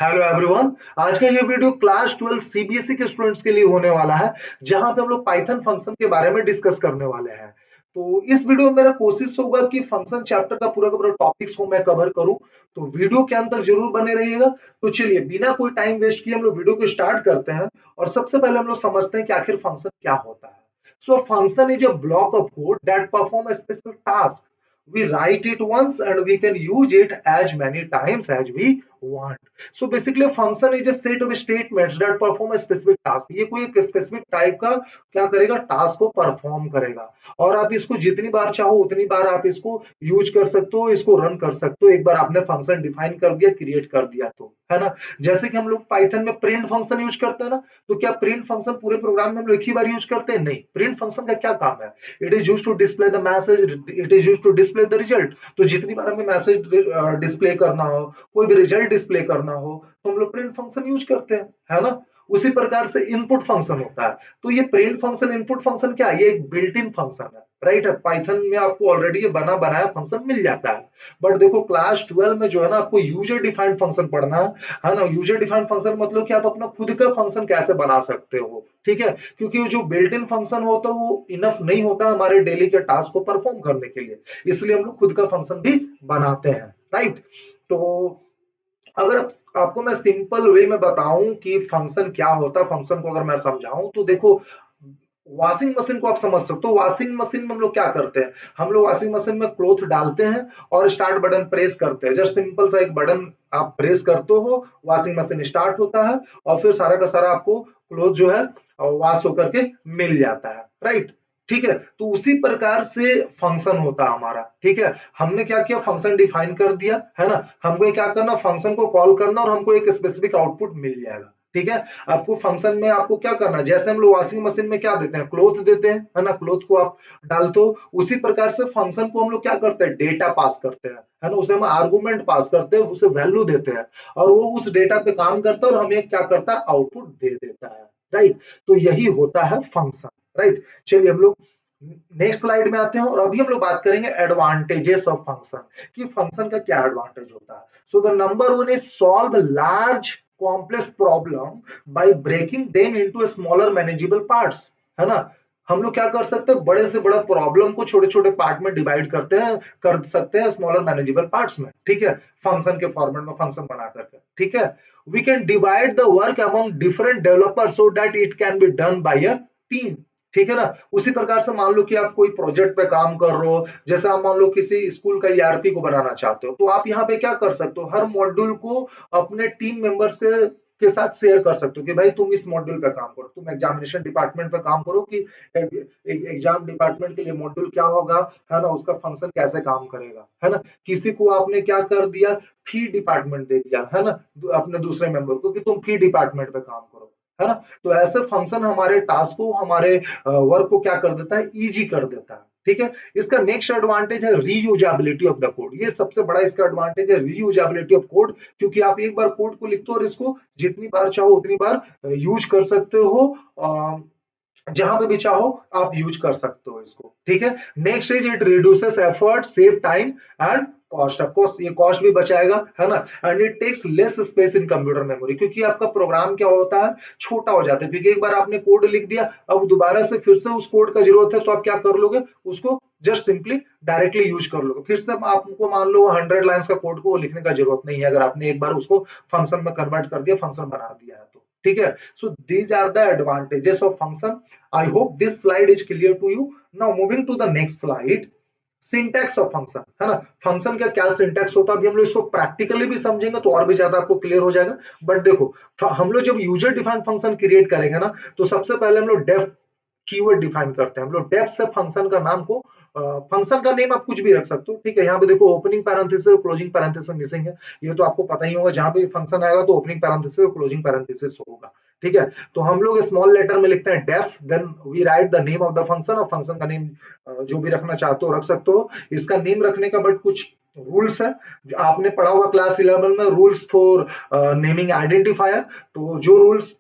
Hello everyone. आज का ये वीडियो क्लास 12 सीबीएसई के स्टूडेंट्स के लिए होने वाला है, जहां पे हम लोग पाइथन फंक्शन के बारे में डिस्कस करने वाले हैं। तो इस वीडियो में मेरा कोशिश होगा कि फंक्शन चैप्टर का पूरा का पूरा टॉपिक्स को मैं कवर करूं, तो वीडियो के अंत तक जरूर बने रहिएगा। तो चलिए बिना कोई टाइम वेस्ट किए हम लोग वीडियो को स्टार्ट करते हैं और सबसे पहले हम लोग समझते हैं कि आखिर फंक्शन क्या होता है। So function is a block of code that perform a specific task. We write it once and we can use it as many times as we want. So basically a function is a set of statements that perform a specific task. ये कोई एक specific type का क्या करेगा, task को perform करेगा और आप इसको जितनी बार चाहो उतनी बार आप इसको यूज कर सकते हो, इसको रन कर सकते हो। एक बार आपने फंक्शन डिफाइन कर दिया, क्रिएट कर दिया तो है ना। जैसे कि हम लोग पाइथन में प्रिंट फंक्शन यूज करते हैं ना, तो क्या प्रिंट फंक्शन पूरे प्रोग्राम में हम लोग एक ही बार यूज करते हैं? नहीं, प्रिंट फंक्शन का क्या काम है? It is use to display the message, it is use to display the result. तो जितनी बार हमें मैसेज डिस्प्ले करना हो, कोई भी रिजल्ट डिस्प्ले करना हो, तो हम लोग प्रिंट फंक्शन यूज करते हैं, है ना। उसी प्रकार से इनपुट फंक्शन होता है। तो ये प्रिंट फंक्शन, इनपुट फंक्शन क्या है? ये एक बिल्ट इन फंक्शन है, राइट है। पाइथन में आपको ऑलरेडी ये बना बनाया फंक्शन मिल जाता है। बट देखो क्लास 12 में जो है ना, आपको यूजर डिफाइंड फंक्शन पढ़ना है ना। यूजर डिफाइंड फंक्शन मतलब कि आप अपना खुद का फंक्शन कैसे बना सकते हो, ठीक है। क्योंकि जो बिल्ट इन फंक्शन होता है वो इनफ नहीं होता हमारे डेली के टास्क को परफॉर्म करने के लिए, इसलिए हम लोग खुद का फंक्शन भी बनाते हैं, राइट। तो अगर आपको मैं सिंपल वे में बताऊं कि फंक्शन क्या होता है, फंक्शन को अगर मैं समझाऊं तो देखो, वॉशिंग मशीन को आप समझ सकते हो। वॉशिंग मशीन में हम लोग क्या करते हैं? हम लोग वॉशिंग मशीन में क्लोथ डालते हैं और स्टार्ट बटन प्रेस करते हैं। जस्ट सिंपल सा एक बटन आप प्रेस करते हो, वॉशिंग मशीन स्टार्ट होता है और फिर सारा का सारा आपको क्लोथ जो है वॉश होकर के मिल जाता है, राइट। ठीक है, तो उसी प्रकार से फंक्शन होता है हमारा, ठीक है। हमने क्या किया, फंक्शन डिफाइन कर दिया, है ना। हमको क्या करना, फंक्शन को कॉल करना और हमको एक स्पेसिफिक आउटपुट मिल जाएगा, ठीक है। आपको फंक्शन में आपको क्या करना है, जैसे हम लोग वॉशिंग मशीन में क्या देते हैं, क्लोथ देते हैं, है ना। क्लोथ को आप डालते हो, उसी प्रकार से फंक्शन को हम लोग क्या करते हैं, डेटा पास करते हैं, है ना। उसे हम आर्गुमेंट पास करते हैं, उसे वैल्यू देते हैं और वो उस डेटा पे काम करता है और हमें क्या करता है, आउटपुट दे देता है, राइट। तो यही होता है फंक्शन, राइट। चलिए हम लोग नेक्स्ट स्लाइड में आते हैं और अभी हम लोग बात करेंगे एडवांटेजेस ऑफ फंक्शन, कि फंक्शन का क्या एडवांटेज होता है। So the number one is solve large complex problem by breaking them into smaller manageable parts, है ना। हम लोग क्या कर सकते हैं, बड़े से बड़ा प्रॉब्लम को छोटे छोटे पार्ट में डिवाइड करते हैं, कर सकते हैं स्मॉलर मैनेजेबल पार्ट्स में, ठीक है। फंक्शन के फॉर्मेट में फंक्शन बना करके, ठीक है। We can divide the work among different developers so that it can be done by a team, ठीक है ना। उसी प्रकार से मान लो कि आप कोई प्रोजेक्ट पे काम कर रहे हो, जैसे आप मान लो किसी स्कूल का ईआरपी को बनाना चाहते हो, तो आप यहाँ पे क्या कर सकते हो, हर मॉड्यूल को अपने टीम मेंबर्स के साथ शेयर कर सकते हो कि भाई तुम इस मॉड्यूल पे काम करो, तुम एग्जामिनेशन डिपार्टमेंट पे काम करो कि एग्जाम डिपार्टमेंट के लिए मॉड्यूल क्या होगा, है ना, उसका फंक्शन कैसे काम करेगा, है ना। किसी को आपने क्या कर दिया, फी डिपार्टमेंट दे दिया, है ना, अपने दूसरे मेंबर को कि तुम फी डिपार्टमेंट पे काम करो, है ना। तो ऐसे फंक्शन हमारे टास्क को, हमारे वर्क को क्या कर देता है, इजी कर देता है, ठीक है। इसका नेक्स्ट एडवांटेज है रीयूजेबिलिटी ऑफ द कोड। ये सबसे बड़ा इसका एडवांटेज है, रीयूजेबिलिटी ऑफ कोड। क्योंकि आप एक बार कोड को लिखते हो और इसको जितनी बार चाहो उतनी बार यूज कर सकते हो, जहां पे भी चाहो आप यूज कर सकते हो इसको, ठीक है। Next is it reduces effort, save time and cost. Of course ये कॉस्ट भी बचाएगा, है ना। And it takes less space in computer memory, क्योंकि आपका प्रोग्राम क्या होता है, छोटा हो जाता है। क्योंकि एक बार आपने कोड लिख दिया, अब दोबारा से फिर से उस कोड का जरूरत है, तो आप क्या कर लोगे, उसको जस्ट सिंपली डायरेक्टली यूज कर लोगे। फिर से आपको मान लो 100 लाइंस का कोड को लिखने का जरूरत नहीं है, अगर आपने एक बार उसको फंक्शन में कन्वर्ट कर दिया, फंक्शन बना दिया है तो, ठीक है। So these are the advantages of function. I hope this slide is clear to you. Now moving to the next slide, syntax of function, है ना। फंक्शन का क्या सिंटैक्स होता है, अभी हम लोग इसको प्रैक्टिकली भी समझेंगे तो और भी ज्यादा आपको क्लियर हो जाएगा। बट देखो, हम लोग जब यूजर डिफाइंड फंक्शन क्रिएट करेंगे ना, तो सबसे पहले हम लोग डेफ कीवर्ड डिफाइन करते हैं। हम लोग डेफ से फंक्शन का नाम को, फंक्शन का नेम आप कुछ भी रख सकते हो, ठीक है। यहाँ पे देखो ओपनिंग पैरेंथेसिस और क्लोजिंग पैरेंथेसिस मिसिंग है, ये तो आपको पता ही होगा। जहां पे फंक्शन आएगा तो ओपनिंग पैरेंथेसिस और क्लोजिंग पैरेंथेसिस होगा, ठीक है। तो हम लोग स्मॉल लेटर में लिखते हैं def, then we write the name of the function, और फंक्शन का नेम जो भी रखना चाहते हो रख सकते हो। इसका नेम रखने का बट कुछ रूल्स है, आपने पढ़ा होगा क्लास 11 में, रूल्स फॉर नेमिंग आइडेंटिफायर। तो जो रूल्स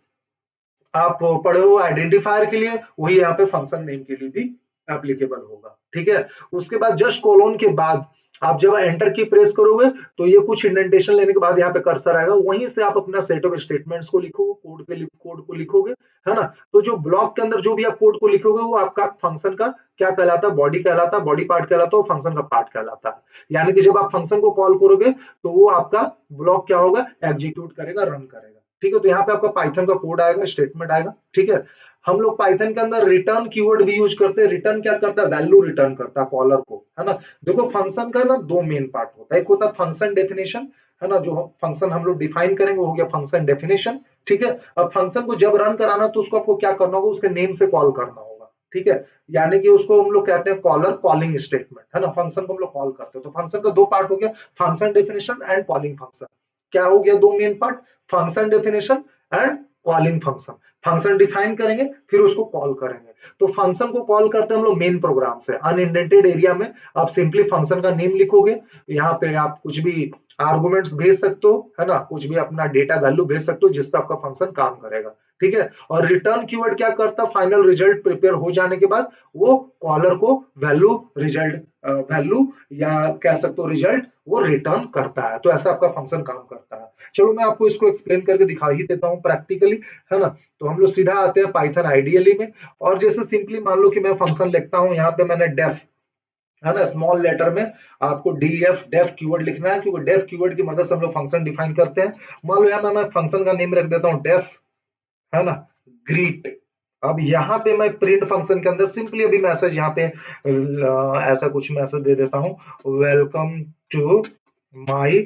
आप पढ़े हो आइडेंटिफायर के लिए, वही यहाँ पे फंक्शन नेम के लिए भी एप्लीकेबल होगा, ठीक है। उसके बाद जस्ट कोलोन के बाद आप जब एंटर की प्रेस करोगे तो ये कुछ इंडेंटेशन लेने के बाद यहाँ पे कर्सर आएगा, वहीं से आप अपना सेट ऑफ स्टेटमेंट्स को लिखोगे, कोड को लिखोगे, है ना। तो जो ब्लॉक के अंदर जो भी आप कोड को लिखोगे वो आपका फंक्शन का क्या कहलाता है, बॉडी कहलाता है, बॉडी पार्ट कहलाता है, फंक्शन का पार्ट कहलाता है। यानी कि जब आप फंक्शन को कॉल करोगे तो वो आपका ब्लॉक क्या होगा, एग्जीक्यूट करेगा, रन करेगा। ठीक है, तो यहाँ पे आपका पाइथन का कोड आएगा, स्टेटमेंट आएगा। ठीक है, हम लोग पाइथन के अंदर रिटर्न कीवर्ड भी यूज करते हैं। रिटर्न क्या करता है, वैल्यू रिटर्न करता है कॉलर को, है ना। देखो फंक्शन का ना दो मेन पार्ट होता है, एक होता है फंक्शन डेफिनेशन, है ना, जो फंक्शन हम लोग डिफाइन करेंगे वो हो गया फंक्शन डेफिनेशन। ठीक है, अब फंक्शन को जब रन कराना तो उसको आपको क्या करना होगा, उसके नेम से कॉल करना होगा। ठीक है, यानी कि उसको हम लोग कहते हैं कॉलर, कॉलिंग स्टेटमेंट, है ना। फंक्शन को हम लोग कॉल करते हैं, तो फंक्शन का दो पार्ट हो गया, function definition and calling function. क्या हो गया दो main part, function definition and calling function. Function define करेंगे फिर उसको कॉल करेंगे। तो फंक्शन को कॉल करते हैं हम लोग मेन प्रोग्राम से, अनइंडेंटेड एरिया में आप सिंपली फंक्शन का नेम लिखोगे, यहाँ पे आप कुछ भी आर्गुमेंट्स भेज सकते हो, है ना, कुछ भी अपना डेटा वैल्यू भेज सकते हो जिसपे आपका फंक्शन काम करेगा। ठीक है, और रिटर्न कीवर्ड क्या करता है, फाइनल रिजल्ट प्रिपेयर हो जाने के बाद वो कॉलर को वैल्यू रिजल्ट, वैल्यू या कह सकते हो रिजल्ट वो रिटर्न करता है। तो ऐसा आपका फंक्शन काम करता है। चलो मैं आपको इसको एक्सप्लेन करके दिखा ही देता हूँ प्रैक्टिकली, है ना। तो हम लोग सीधा आते हैं पाइथन आइडियली में, और जैसे सिंपली मान लो कि मैं फंक्शन लिखता हूँ, यहाँ पे मैंने डेफ, है ना, स्मॉल लेटर में आपको डीएफ डेफ कीवर्ड लिखना है, क्योंकि डेफ कीवर्ड की मदद से हम लोग फंक्शन डिफाइन करते हैं। मान लो यहाँ मैं फंक्शन का नेम रख देता हूँ डेफ, है ना, ग्रीट। अब यहाँ पे मैं प्रिंट फंक्शन के अंदर सिंपली अभी मैसेज यहाँ पे ऐसा कुछ मैसेज दे देता हूँ, welcome to my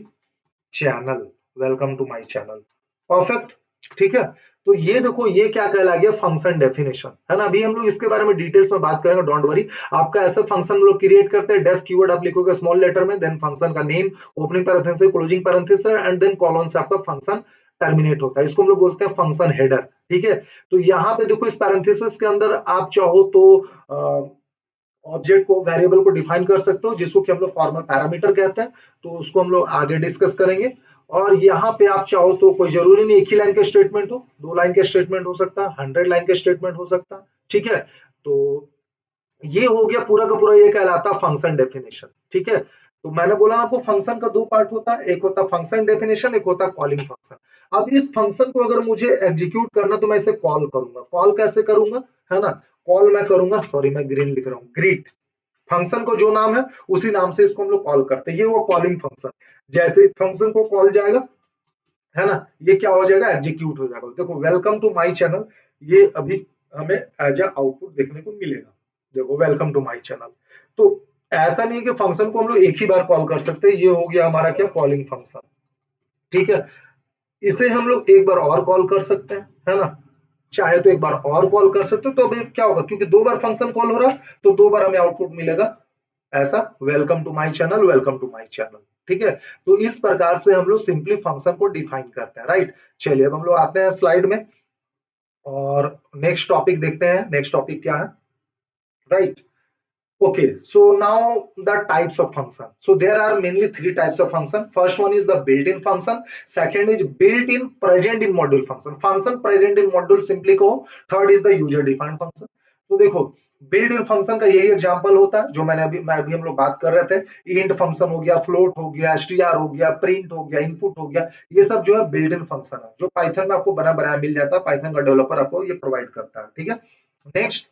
channel, welcome to my channel. Perfect, ठीक है। तो ये देखो ये क्या कहला गया, फंक्शन डेफिनेशन, है ना। अभी हम लोग इसके बारे में डिटेल्स में बात करेंगे, डोंट वरी। आपका ऐसा फंक्शन हम लोग क्रिएट करते हैं, डेफ कीवर्ड आप लिखोगे स्मॉल लेटर में, देन फंक्शन का name, opening parenthesis, closing parenthesis, and then colon से आपका फंक्शन टर्मिनेट होता है। इसको हम लोग बोलते हैं फंक्शन हेडर। ठीक है, तो यहाँ पे देखो इस पैरेंथेसिस के अंदर आप चाहो तो ऑब्जेक्ट को, वेरिएबल को डिफाइन कर सकते हो, जिसको कि हम लोग फॉर्मल पैरामीटर कहते हैं। तो उसको हम लोग आगे डिस्कस करेंगे। और यहाँ पे आप चाहो तो कोई जरूरी नहीं एक ही लाइन के स्टेटमेंट हो, दो लाइन के स्टेटमेंट हो सकता है, 100 लाइन के स्टेटमेंट हो सकता है। ठीक है, तो ये हो गया पूरा का पूरा, ये कहलाता है फंक्शन डेफिनेशन। ठीक है, तो मैंने बोला ना आपको फंक्शन का दो पार्ट होता है, एक होता है फंक्शन डेफिनेशन, एक होता है कॉलिंग फंक्शन। अब इस फंक्शन को अगर मुझे एग्जीक्यूट करना तो मैं इसे कॉल करूंगा। कॉल कैसे करूंगा, है ना, कॉल मैं करूंगा, सॉरी मैं ग्रीन लिख रहा हूँ, ग्रीट। फंक्शन को जो नाम है उसी नाम से इसको हम लोग कॉल करते हैं, ये वो कॉलिंग फंक्शन। जैसे फंक्शन को कॉल जाएगा, है ना, ये क्या हो जाएगा, एग्जीक्यूट हो जाएगा। देखो वेलकम टू माय चैनल, ये अभी हमें एज अ आउटपुट देखने को मिलेगा। देखो वेलकम टू माय चैनल। तो ऐसा नहीं है कि फंक्शन को हम लोग एक ही बार कॉल कर सकते हैं, ये हो गया हमारा क्या, कॉलिंग फंक्शन। ठीक है, इसे हम लोग एक बार और कॉल कर सकते हैं, है ना, चाहे तो एक बार और कॉल कर सकते हो। तो अभी क्या होगा, क्योंकि दो बार फंक्शन कॉल हो रहा है तो दो बार हमें आउटपुट मिलेगा ऐसा, welcome to my channel, welcome to my channel. ठीक है, तो इस प्रकार से हम लोग सिंपली फंक्शन को डिफाइन करते हैं, राइट। चलिए अब हम लोग आते हैं स्लाइड में और नेक्स्ट टॉपिक देखते हैं। नेक्स्ट टॉपिक क्या है, right. Okay, so now the types of function. So there are mainly three types of function. First one is the built-in function. Second is built-in present in module function. Function present in module simply कहो. Third is the user-defined function. तो देखो built in function का यही example होता है जो मैं अभी हम लोग बात कर रहे थे। इंट फंक्शन हो गया, फ्लोट हो गया, str हो गया, प्रिंट हो गया, इनपुट हो गया, ये सब जो है बिल्ट इन फंक्शन है, जो पाइथन में आपको बना बनाया मिल जाता है। पाइथन का डेवलपर आपको ये प्रोवाइड करता है। ठीक है, नेक्स्ट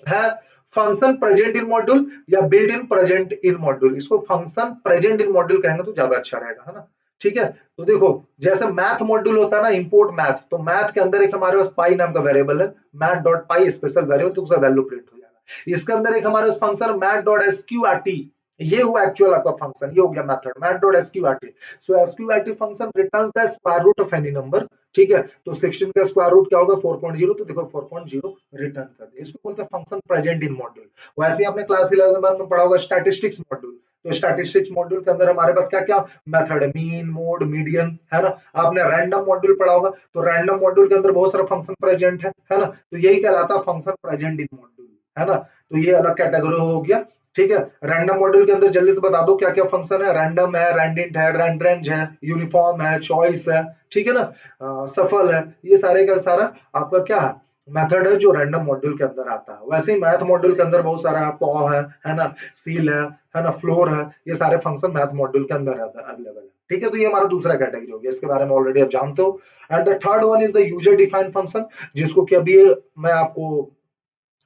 है फंक्शन प्रेजेंट इन मॉड्यूल या built in present in module. इसको फंक्शन प्रेजेंट इन मॉड्यूल कहेंगे तो ज्यादा अच्छा रहेगा, है ना। ठीक है, तो देखो जैसे मैथ मॉड्यूल होता है ना, इंपोर्ट मैथ, तो मैथ के अंदर एक हमारे पास पाई नाम का वेरिएबल है, मैथ डॉट पाई स्पेशल वेरिएबल, तो उसका वैल्यू प्रिंट हो जाएगा। इसके अंदर एक हमारे पास फंक्शन मैथ डॉट एसक्यूआरटी, ये हुआ एक्चुअल आपका फंक्शन, ये हो गया method math dot SQRT. So SQRT function returns the square root of any number. ठीक है, तो 16 का स्क्वायर रूट क्या होगा, 4.0, तो देखो 4.0 रिटर्न कर दिया। इसको बोलते हैं फंक्शन प्रेजेंट इन मॉड्यूल। वैसे ही आपने क्लास 11 में पढ़ा होगा स्टैटिस्टिक्स मॉड्यूल। तो स्टैटिस्टिक्स मॉड्यूल के अंदर हमारे पास क्या क्या मेथड है, मीन, मोड, मीडियन, है ना। आपने रैंडम मॉड्यूल पढ़ा होगा, तो रैंडम मॉड्यूल के अंदर बहुत सारा फंक्शन प्रेजेंट है ना। तो यही कहलाता है फंक्शन प्रेजेंट इन मॉड्यूल, है ना। तो ये अलग कैटेगरी हो गया। ठीक है, रैंडम मॉड्यूल के अंदर जल्दी से बता दो क्या क्या फंक्शन है। रैंडम है, रैंडेंट है, रैंडरेंज है, यूनिफॉर्म है, चॉइस है, ठीक है ना, सफल है, ये सारे का सारा आपका क्या है, मेथड है जो रैंडम मॉड्यूल के अंदर आता है। वैसे ही मैथ मॉड्यूल के अंदर बहुत सारा पॉ है ना, सील है ना, फ्लोर है, ये सारे फंक्शन मैथ मॉड्यूल के अंदर अवेलेबल है। ठीक है, तो ये हमारा दूसरा कैटेगरी हो गया, इसके बारे में ऑलरेडी आप जानते हो। And the third one is the user defined function, जिसको कि अभी मैं आपको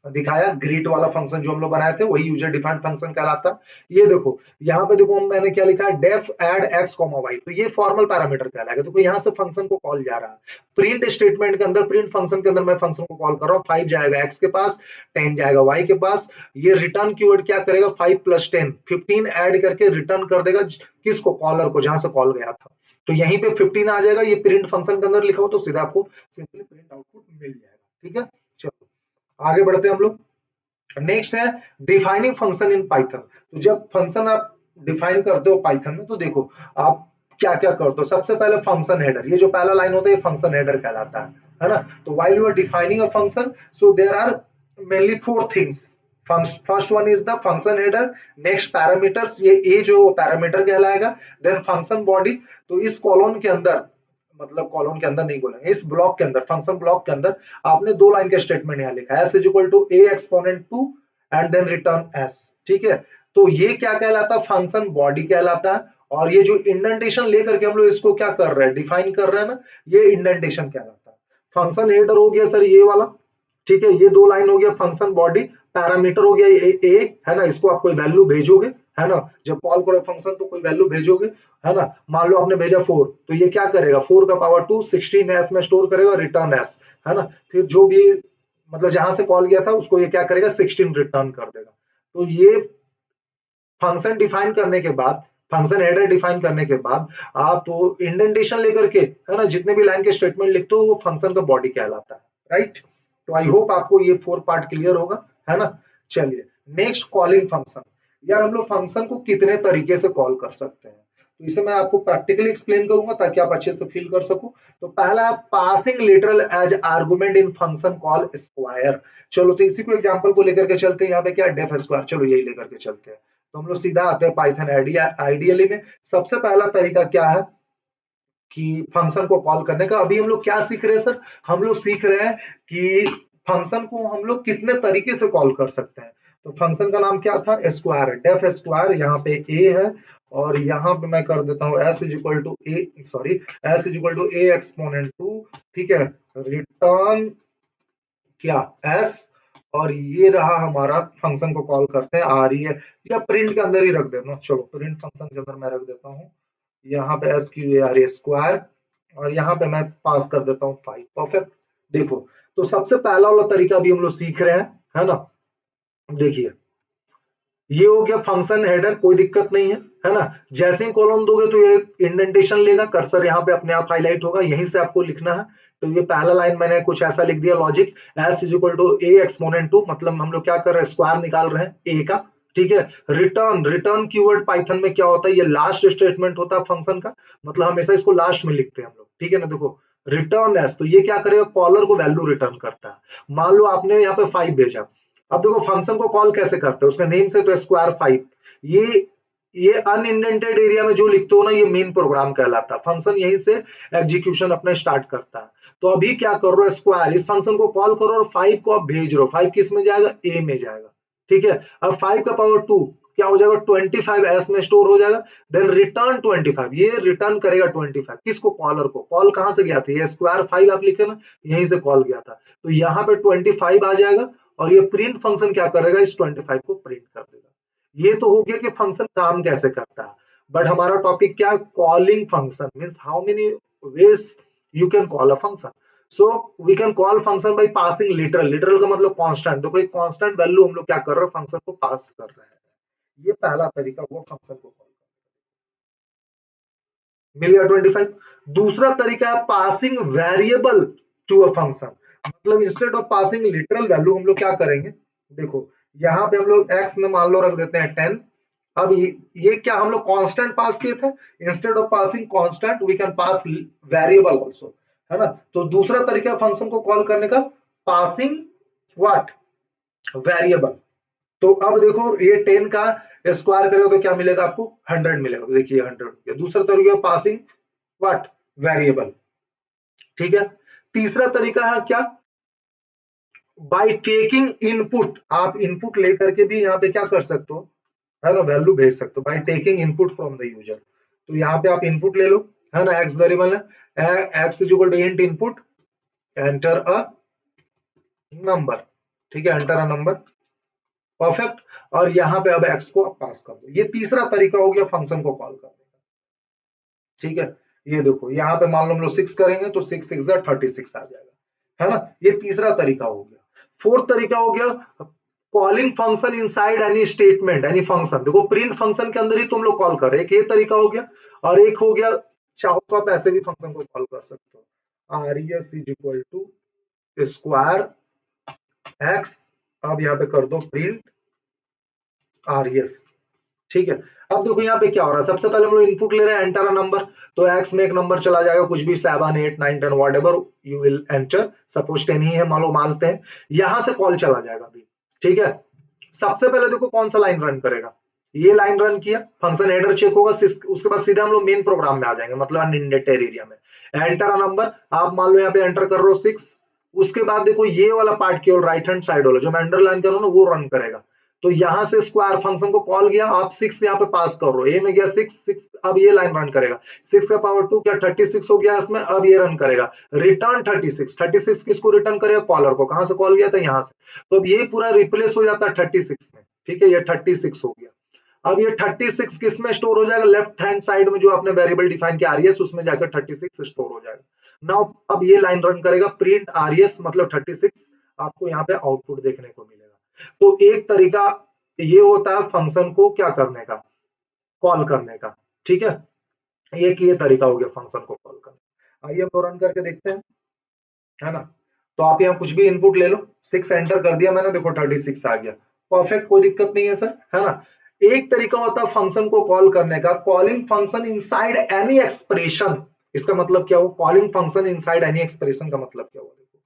दिखाया, ग्रीट वाला फंक्शन जो हम लोग बनाए थे वही यूजर डिफाइंड फंक्शन कहलाता है। ये देखो यहाँ पे देखो मैंने क्या लिखा है, def add x comma y, तो ये फॉर्मल पैरामीटर कहलाएगा। देखो यहाँ से फंक्शन को कॉल जा रहा है, प्रिंट स्टेटमेंट के अंदर, प्रिंट फंक्शन के अंदर मैं फंक्शन को कॉल कर रहा हूँ, 5 जाएगा एक्स के पास, 10 जाएगा वाई के पास। ये रिटर्न कीवर्ड क्या करेगा, 5 प्लस 10, 15 ऐड करके रिटर्न कर देगा किसको, कॉलर को, जहां से कॉल गया था। तो यहीं पे 15 आ जाएगा, ये प्रिंट फंक्शन के अंदर लिखा हो तो सीधा आपको सिंपली प्रिंट आउटपुट मिल जाएगा। ठीक है, चलो आगे बढ़ते हैं हम लोग। नेक्स्ट है डिफाइनिंग फंक्शन इन पाइथन। तो जब फंक्शन आप डिफाइन करते हो पाइथन में, तो देखो आप क्या क्या करते हो। सबसे पहले फंक्शन हेडर, ये जो पहला लाइन होता है ये फंक्शन हेडर कहलाता है ना। तो while you are defining a function, so there are mainly four things. First one is the function header, next parameters, ये ए जो पैरामीटर कहलाएगा, देन फंक्शन बॉडी। तो इस कॉलम के अंदर, मतलब कॉलम के अंदर नहीं बोलेंगे, इस ब्लॉक के अंदर, फंक्शन ब्लॉक के अंदर आपने दो लाइन का स्टेटमेंट यहाँ लिखा है, s is equal to a exponent two and then return s. ठीक है, तो ये क्या कहलाता है, फंक्शन बॉडी कहलाता है। और ये जो इंडेंटेशन लेकर के हम लोग इसको क्या कर रहे हैं, डिफाइन कर रहे हैं ना, ये इंडेंटेशन कहलाता है। फंक्शन हेडर हो गया सर ये वाला, ठीक है, ये दो लाइन हो गया फंक्शन बॉडी। पैरामीटर हो गया ए है ना, इसको आप कोई वैल्यू भेजोगे, है ना, जब कॉल करो फंक्शन तो कोई वैल्यू भेजोगे, है ना। मान लो आपने भेजा 4, तो ये क्या करेगा, 4 का पावर 2 16 एस में स्टोर करेगा, रिटर्न एस, है ना। फिर जो भी मतलब जहां से कॉल गया था उसको ये क्या करेगा, 16 रिटर्न कर देगा। तो ये फंक्शन डिफाइन करने के बाद, फंक्शन हेडर डिफाइन करने के बाद आप वो इंडेंटेशन लेकर के, है ना, जितने भी लाइन के स्टेटमेंट लिखते हो वो फंक्शन का बॉडी कहलाता है। राइट, तो आई होप आपको ये 4 पार्ट क्लियर होगा, है ना। चलिए नेक्स्ट, कॉलिंग फंक्शन। यार हम लोग फंक्शन को कितने तरीके से कॉल कर सकते हैं, तो इसे मैं आपको प्रैक्टिकली एक्सप्लेन करूंगा ताकि आप अच्छे से फील कर सको। तो पहला है passing literal as argument in function call square. चलो तो इसी को एग्जांपल को लेकर के चलते हैं, यहाँ पे क्या डेफ स्क्वायर, चलो यही लेकर के चलते हैं। तो हम लोग सीधा आते हैं पाइथन आइडियली में। सबसे पहला तरीका क्या है कि फंक्शन को कॉल करने का, अभी हम लोग क्या सीख रहे हैं सर, हम लोग सीख रहे हैं कि फंक्शन को हम लोग कितने तरीके से कॉल कर सकते हैं। तो फंक्शन का नाम क्या था, स्क्वायर, डेफ स्क्वायर, यहाँ पे ए है, और यहाँ पे मैं कर देता हूँ s is equal to a, sorry, s is equal to a exponent two, ठीक है, रिटर्न क्या, एस। और ये रहा हमारा, फंक्शन को कॉल करते हैं आर ई है, या प्रिंट के अंदर ही रख देता हूँ, चलो प्रिंट फंक्शन के अंदर मैं रख देता हूँ, यहाँ पे S Q A R A square, और यहाँ पे मैं पास कर देता हूँ 5। परफेक्ट। देखो, तो सबसे पहला वाला तरीका भी हम लोग सीख रहे हैं, है ना। देखिए ये हो गया फंक्शन हेडर, कोई दिक्कत नहीं है ना। जैसे ही कॉलम दोगे तो ये इंडेंटेशन लेगा, कर्सर यहाँ पे अपने आप हाईलाइट होगा, यहीं से आपको लिखना है। तो ये पहला लाइन मैंने कुछ ऐसा लिख दिया, logic s is equal to a exponent two, मतलब हम लोग क्या कर रहे हैं, स्क्वायर निकाल रहे हैं ए का। ठीक है, रिटर्न, रिटर्न कीवर्ड पाइथन में क्या होता है, ये लास्ट स्टेटमेंट होता है फंक्शन का, मतलब हमेशा इसको लास्ट में लिखते हैं हम लोग। ठीक है ना, देखो रिटर्न एस, तो ये क्या करेगा, कॉलर को वैल्यू रिटर्न करता है। मान लो आपने यहाँ पे 5 भेजा, अब देखो फंक्शन को कॉल कैसे करते हैं, उसका नेम से तो स्क्वायर 5, ये अनइंडेंटेड एरिया में जो लिखते हो ना, ये मेन प्रोग्राम कहलाता है। फंक्शन यहीं से एग्जीक्यूशन अपना स्टार्ट करता है। तो अभी क्या कर रहे हो, स्क्वायर, इस फंक्शन को कॉल करो और 5 को आप भेज रहे हो, 5 किस में जाएगा, ए में जाएगा। ठीक है, अब 5 का पावर 2 क्या हो जाएगा, 25 एस में स्टोर हो जाएगा, देन रिटर्न 25, ये रिटर्न करेगा 25 किसको, कॉलर को। कॉल कहां से गया था, ये स्क्वायर 5 आप लिखे ना, यहीं से कॉल गया था, तो यहाँ पे 25 आ जाएगा, और ये प्रिंट फंक्शन क्या करेगा, इस 25 को प्रिंट कर देगा। ये तो हो गया कि फंक्शन काम कैसे करता है। बट हमारा टॉपिक क्या, calling function, means how many ways you can call a function. So we can call function by passing literal, literal का मतलब कांस्टेंट, देखो एक कांस्टेंट वैल्यू हम लोग क्या कर रहे हैं, फंक्शन को पास कर रहे हैं। ये पहला तरीका हुआ फंक्शन को कॉल, मिल गया 25। दूसरा तरीका है passing variable to a function, मतलब instead of passing literal value हम लोग क्या करेंगे, देखो यहाँ पे हम लोग x में मान लो रख देते हैं 10। अब ये क्या हम लोग कांस्टेंट पास किए थे, instead of passing constant we can pass variable also, है ना। तो दूसरा तरीका फंक्शन को कॉल करने का, पासिंग व्हाट, वेरिएबल। तो अब देखो ये 10 का स्क्वायर करेगा तो क्या मिलेगा आपको, 100 मिलेगा, तो देखिए 100 हो गया। दूसरा तरीका पासिंग व्हाट, वेरिएबल। ठीक है, तीसरा तरीका है क्या, बाय टेकिंग इनपुट, आप इनपुट लेकर के भी यहाँ पे क्या कर सकते हो, है ना, वैल्यू भेज सकते हो by taking input from the user. तो यहाँ पे आप इनपुट ले लो, है ना, एक्स वेरिएबल है, x is equal to int input, enter a number, ठीक है, एंटर अ नंबर, परफेक्ट। और यहाँ पे अब एक्स को आप पास कर दो। ये तीसरा तरीका हो गया फंक्शन को कॉल करने का, ठीक है। ये देखो यहाँ पे मान लो हम लोग 6 करेंगे तो 6 6 36 आ जाएगा, है ना। ये तीसरा तरीका हो गया। फोर्थ तरीका हो गया calling function inside any statement any function. देखो प्रिंट फंक्शन के अंदर ही तुम लोग कॉल कर रहे हो, एक ये तरीका हो गया। और एक हो गया, चाहो तो आप ऐसे भी फंक्शन को कॉल कर सकते हो, r s is equal to square x, अब यहाँ पे कर दो प्रिंट आर एस, ठीक है। अब देखो यहाँ पे क्या हो रहा है, सबसे पहले हम लोग इनपुट ले रहे हैं, एंटर अ नंबर, तो एक्स में एक नंबर चला जाएगा, कुछ भी 7 8 9 10 what ever you will enter, suppose 10 ही है मान लो, मानते हैं। यहां से कॉल चला जाएगा अभी, ठीक है। सबसे पहले देखो कौन सा लाइन रन करेगा, ये लाइन रन किया, फंक्शन हेडर चेक होगा, उसके बाद सीधा हम लोग मेन प्रोग्राम में आ जाएंगे, मतलब अनइंडेंटेड एरिया में। एंटर अ नंबर, आप मान लो यहाँ पे एंटर कर रहे हो 6, उसके बाद देखो ये वाला पार्ट केवल राइट हैंड साइड वाला जो मैं अंडरलाइन कर रहा हूँ ना वो रन करेगा। तो यहां से स्क्वायर फंक्शन को कॉल किया, आप 6 यहाँ पे पास कर रहे हो, ए में गया 6 6, अब ये लाइन रन करेगा, 6 का पावर 2 क्या 36 हो गया इसमें, अब ये रन करेगा, रिटर्न 36, 36 किसको रिटर्न करेगा, कॉलर को, कहां से कॉल किया था यहाँ से। तो अब ये पूरा रिप्लेस हो जाता है 36 में, ठीक है, ये 36 हो गया। अब ये 36 किस में स्टोर हो जाएगा, लेफ्ट हैंड साइड में जो आपने वेरिएबल डिफाइन किया आरएस, उसमें जाकर 36 स्टोर हो जाएगा। नाउ अब ये लाइन रन करेगा, प्रिंट आरएस मतलब 36, आपको यहाँ पे आउटपुट देखने को मिलेगा। तो एक तरीका ये होता है फंक्शन को क्या करने का, कॉल करने का, ठीक है। एक ये तरीका हो गया फंक्शन को कॉल करने का। आइए हम तो रन करके देखते हैं, है ना। तो आप यहाँ कुछ भी इनपुट ले लो, 6 एंटर कर दिया मैंने, देखो 36 आ गया, परफेक्ट, कोई दिक्कत नहीं है सर, है ना। एक तरीका होता है फंक्शन को कॉल करने का, calling function inside any expression. इसका मतलब क्या हुआ, calling function inside any expression का मतलब क्या हुआ, देखो,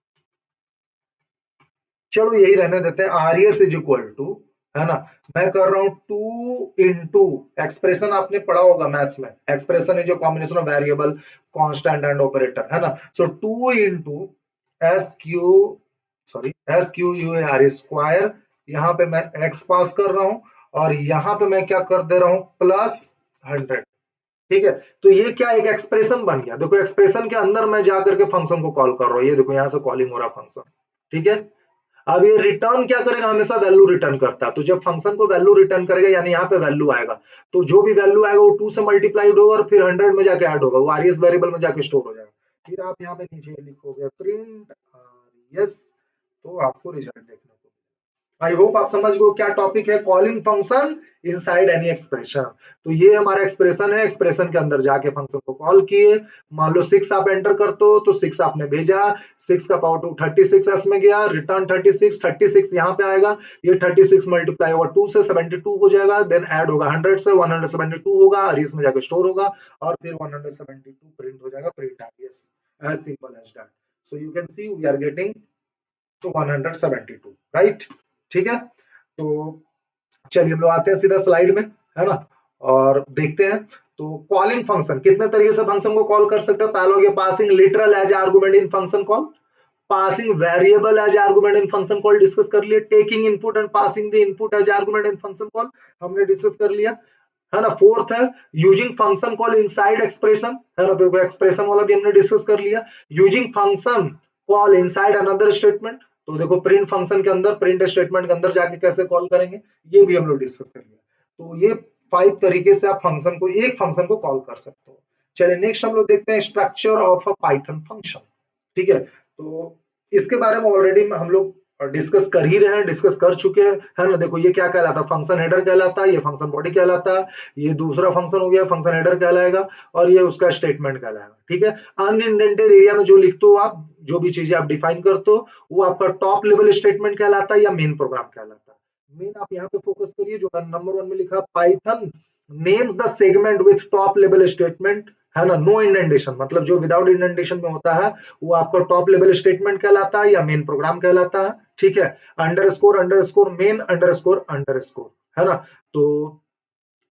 चलो यही रहने देते हैं, r s is equal to, है ना, मैं कर रहा हूं 2 इंटू, एक्सप्रेशन आपने पढ़ा होगा मैथ्स में, एक्सप्रेशन इज जो combination of variable constant and operator, है ना। So 2 into s q, sorry s q u r square, यहाँ पे मैं एक्स पास कर रहा हूं, और यहाँ पे मैं क्या कर दे रहा हूं, प्लस 100, ठीक है। तो ये क्या एक एक्सप्रेशन बन गया, देखो एक्सप्रेशन के अंदर मैं जाकर के फंक्शन को कॉल कर रहा हूँ, ये देखो यहाँ से कॉलिंग हो रहा फंक्शन, ठीक है। अब ये रिटर्न क्या करेगा, हमेशा वैल्यू रिटर्न करता है, तो जब फंक्शन को वैल्यू रिटर्न करेगा यानी यहाँ पे वैल्यू आएगा, तो जो भी वैल्यू आएगा वो 2 से मल्टीप्लाइड होगा और फिर 100 में जाके ऐड होगा, वो आरएस वेरिएबल में जाके स्टोर हो जाएगा। फिर आप यहाँ पे नीचे लिखोगे प्रिंट आरएस, तो आपको रिजल्ट देखने को, आई होप आप समझ गए क्या टॉपिक है, calling function inside any expression. तो ये हमारा एक्सप्रेशन है, एक्सप्रेशन के अंदर जाके फंक्शन को कॉल किए, मान लो 6 आप एंटर करते हो तो 6 आपने भेजा, 6 का पावर 2 36 एस में गया, रिटर्न 36, 36 यहाँ पे आएगा, ये 36 मल्टीप्लाई होगा 2 से 72 हो जाएगा, देन ऐड होगा 100 से 172 होगा, और इसमें जाके स्टोर होगा, और फिर 172 प्रिंट हो जाएगा, print rs, as simple as that. So you can see we are getting to 172, right, ठीक है। तो चलिए हम लोग आते हैं सीधा स्लाइड में, है ना, और देखते हैं। तो कॉलिंग फंक्शन कितने तरीके से फंक्शन को कॉल कर सकते हैं, पहला हो गया passing literal as argument in function call, passing variable as argument in function call discuss कर लिए, taking input and passing the input as argument in function call हमने डिस्कस कर लिया, है ना। फोर्थ है using function call inside expression, है ना, तो एक्सप्रेशन वाला भी हमने डिस्कस कर लिया। Using function call inside another statement, तो देखो प्रिंट फंक्शन के अंदर, प्रिंट स्टेटमेंट के अंदर जाके कैसे कॉल करेंगे, ये भी हम लोग डिस्कस कर लिया। तो ये 5 तरीके से आप फंक्शन को, एक फंक्शन को कॉल कर सकते हो। चलिए नेक्स्ट हम लोग देखते हैं structure of a Python function, ठीक है। तो इसके बारे में ऑलरेडी हम लोग डिस्कस कर ही रहे हैं, डिस्कस कर चुके हैं, है ना। देखो ये क्या कहलाता है, फंक्शन हेडर कहलाता है, ये फंक्शन बॉडी कहलाता है, ये दूसरा फंक्शन हो गया फंक्शन हेडर कहलाएगा, और ये उसका स्टेटमेंट कहलाएगा, ठीक है। अनइंडेंटेड एरिया में जो लिखते हो आप, जो भी चीजें आप डिफाइन करते हो, वो आपका टॉप लेवल स्टेटमेंट कहलाता है या मेन प्रोग्राम कहलाता है। मेन आप यहाँ पे फोकस करिए, जो नंबर 1 में लिखा Python names the segment with top level statement, है ना, नो इंडेंटेशन, मतलब जो विदाउट इंडेंटेशन में होता है वो आपका टॉप लेवल स्टेटमेंट कहलाता है या मेन प्रोग्राम कहलाता है, ठीक है। अंडरस्कोर मेन अंडरस्कोर, है ना। तो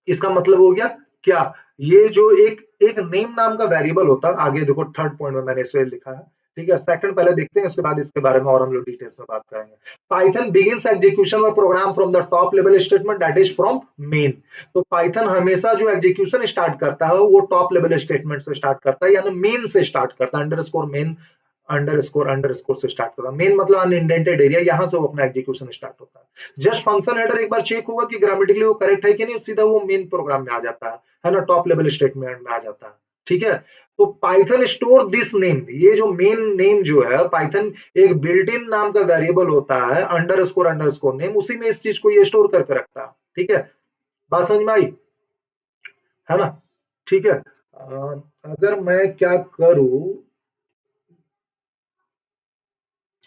इसका मतलब हो गया क्या, ये जो एक एक नेम नाम का वेरिएबल होता है, आगे देखो थर्ड पॉइंट में मैंने इसे लिखा है, ठीक है, सेकंड पहले देखते हैं, उसके बाद इसके बारे में और हम लोग डिटेल्स में बात करेंगे। Python begins execution of program from the top level statement that is from main. तो पाइथन हमेशा जो एग्जीक्यूशन स्टार्ट करता है वो टॉप लेवल स्टेटमेंट से स्टार्ट करता है, यानी मेन से स्टार्ट करता है, अंडरस्कोर मेन अंडरस्कोर से स्टार्ट करता है। मेन मतलब अनइंडेंटेड एरिया, यहां से वो अपना एग्जीक्यूशन स्टार्ट होता है। जस्ट फंक्शन हेडर एक बार चेक होगा कि ग्रामेटिकली वो करेक्ट है कि नहीं, सीधा वो मेन प्रोग्राम में आ जाता है ना, टॉप लेवल स्टेटमेंट में आ जाता है। ठीक है, तो पाइथन स्टोर दिस नेम, ये जो मेन नेम जो है पाइथन एक बिल्ट इन नाम का वेरिएबल होता है, अंडरस्कोर नेम, उसी में इस चीज को ये स्टोर करके रखता है। ठीक है, बात समझ में आई है ना? ठीक है, अगर मैं क्या करूं,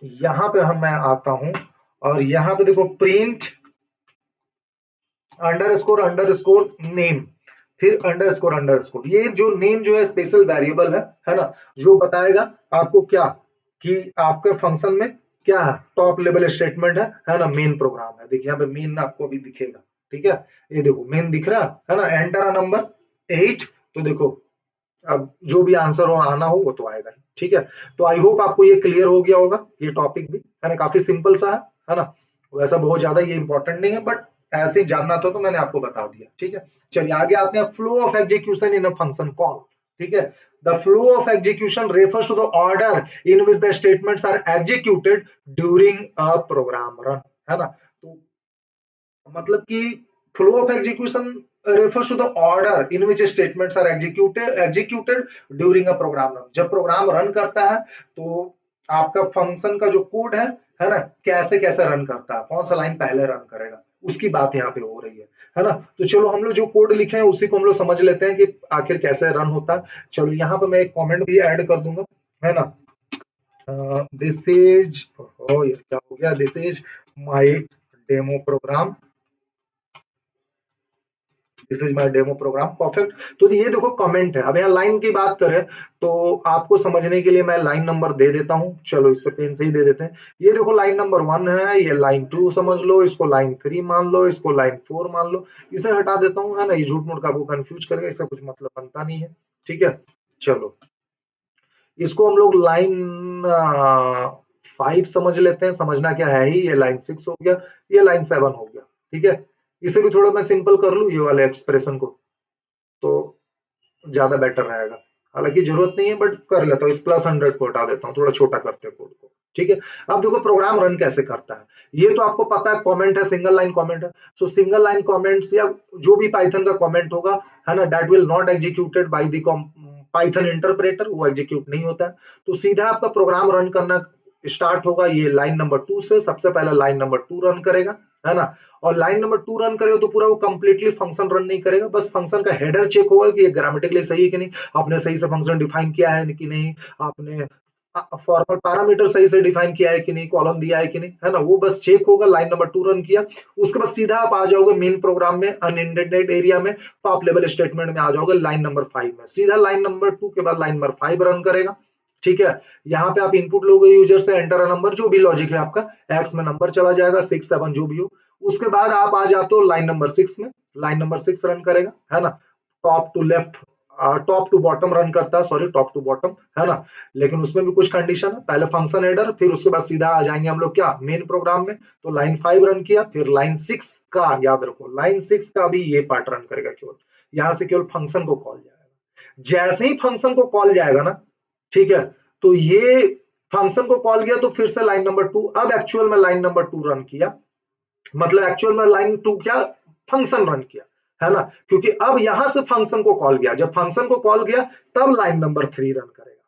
यहां पे मैं आता हूं और यहाँ पे देखो प्रिंट अंडरस्कोर नेम, फिर अंडरस्कोर, ये जो नेम जो है स्पेशल वेरिएबल है ना, जो बताएगा आपको क्या कि आपके फंक्शन में क्या है, टॉप लेवल स्टेटमेंट है ना, मेन प्रोग्राम है। देखिए यहाँ पे मेन आपको अभी दिखेगा। ठीक है, ये देखो मेन दिख रहा है ना, एंटर अ नंबर 8। तो देखो अब जो भी आंसर हो आना हो वो तो आएगा ही। ठीक है, तो आई होप आपको ये क्लियर हो गया होगा, ये टॉपिक भी है ना, काफी सिंपल सा है ना, वैसा बहुत ज्यादा ये इंपॉर्टेंट नहीं है, बट ऐसे ही जानना था तो मैंने आपको बता दिया। ठीक है, चलिए आगे आते हैं, flow of execution in a function call. ठीक है, the flow of execution refers to the order in which the statements are executed during a program run, है ना। तो मतलब कि flow of execution refers to the order in which statements are executed during a program run। जब program run करता है तो आपका फंक्शन का जो कोड है ना, कैसे कैसे रन करता है, कौन सा लाइन पहले रन करेगा, उसकी बात यहाँ पे हो रही है ना। तो चलो हम लोग जो कोड लिखे हैं उसी को हम लोग समझ लेते हैं कि आखिर कैसे रन होता है। चलो यहाँ पे मैं एक कमेंट भी ऐड कर दूंगा, है ना, दिस इज, ओ ये क्या हो गया, this is my demo program, this is my demo program, perfect. तो ये देखो कमेंट है। अब यहाँ लाइन की बात करें तो आपको समझने के लिए मैं लाइन नंबर दे देता हूँ, चलो इससे पेन से ही दे देते हैं। ये देखो लाइन नंबर 1 है, ये लाइन 2 समझ लो, इसको लाइन 3 मान लो, इसको लाइन 4 मान लो, इसे हटा देता हूँ, है ना, ये झूठ मूठ का आपको कंफ्यूज करेगा, इसका कुछ मतलब बनता नहीं है। ठीक है, चलो इसको हम लोग लाइन 5 समझ लेते हैं, समझना क्या है ही, ये लाइन 6 हो गया, ये लाइन 7 हो गया। ठीक है, इसे भी थोड़ा मैं सिंपल कर लूं ये वाले एक्सप्रेशन को, तो ज्यादा बेटर रहेगा। हालांकि जरूरत नहीं है बट कर लेता हूँ, इस +100 को हटा देता हूँ, थोड़ा छोटा करते हैं कोड को। ठीक है, अब देखो प्रोग्राम रन कैसे करता है, ये तो आपको पता है, कमेंट है, सिंगल लाइन कमेंट है। सो सिंगल लाइन कमेंट्स या जो भी पाइथन का कमेंट होगा, है ना, that will not executed by the Python interpreter, वो एग्जीक्यूट नहीं होता है। तो सीधा आपका प्रोग्राम रन करना स्टार्ट होगा ये लाइन नंबर 2 से, सबसे पहले लाइन नंबर 2 रन करेगा, है ना, और लाइन नंबर 2 रन करेगा तो पूरा वो कंप्लीटली फंक्शन रन नहीं करेगा, बस फंक्शन का हेडर चेक होगा कि ये ग्रामेटिकली सही है कि नहीं, आपने सही से फंक्शन डिफाइन किया है कि नहीं, आपने फॉर्मल पैरामीटर सही से डिफाइन किया है कि नहीं, कॉलम दिया है कि नहीं, है ना, वो बस चेक होगा। लाइन नंबर 2 रन किया, उसके बाद सीधा आप आ जाओगे मेन प्रोग्राम में, अनइंडेंटेड एरिया में, टॉप लेवल स्टेटमेंट में आ जाओगे लाइन नंबर 5 में, सीधा लाइन नंबर 2 के बाद लाइन नंबर 5 रन करेगा। ठीक है, यहाँ पे आप इनपुट लोगे यूजर से, एंटर अ नंबर, जो भी लॉजिक है आपका, एक्स में नंबर चला जाएगा, 6 7 जो भी हो। उसके बाद आप आ जाते हो लाइन नंबर 6 में, लाइन नंबर 6 रन करेगा, है ना, top to left, top to bottom run करता है, सॉरी टॉप टू बॉटम, है ना, लेकिन उसमें भी कुछ कंडीशन है, पहले फंक्शन हेडर, फिर उसके बाद सीधा आ जाएंगे हम लोग क्या, मेन प्रोग्राम में। तो लाइन 5 रन किया, फिर लाइन 6 का याद रखो, लाइन 6 का भी ये पार्ट रन करेगा, केवल यहाँ से केवल फंक्शन को कॉल जाएगा। जैसे ही फंक्शन को कॉल जाएगा ना, ठीक है, तो ये फंक्शन को कॉल किया तो फिर से लाइन नंबर 2, अब एक्चुअल में लाइन नंबर 2 रन किया, मतलब एक्चुअल में लाइन 2 क्या, फंक्शन रन किया, है ना, क्योंकि अब यहां से फंक्शन को कॉल किया, जब फंक्शन को कॉल किया तब लाइन नंबर 3 रन करेगा।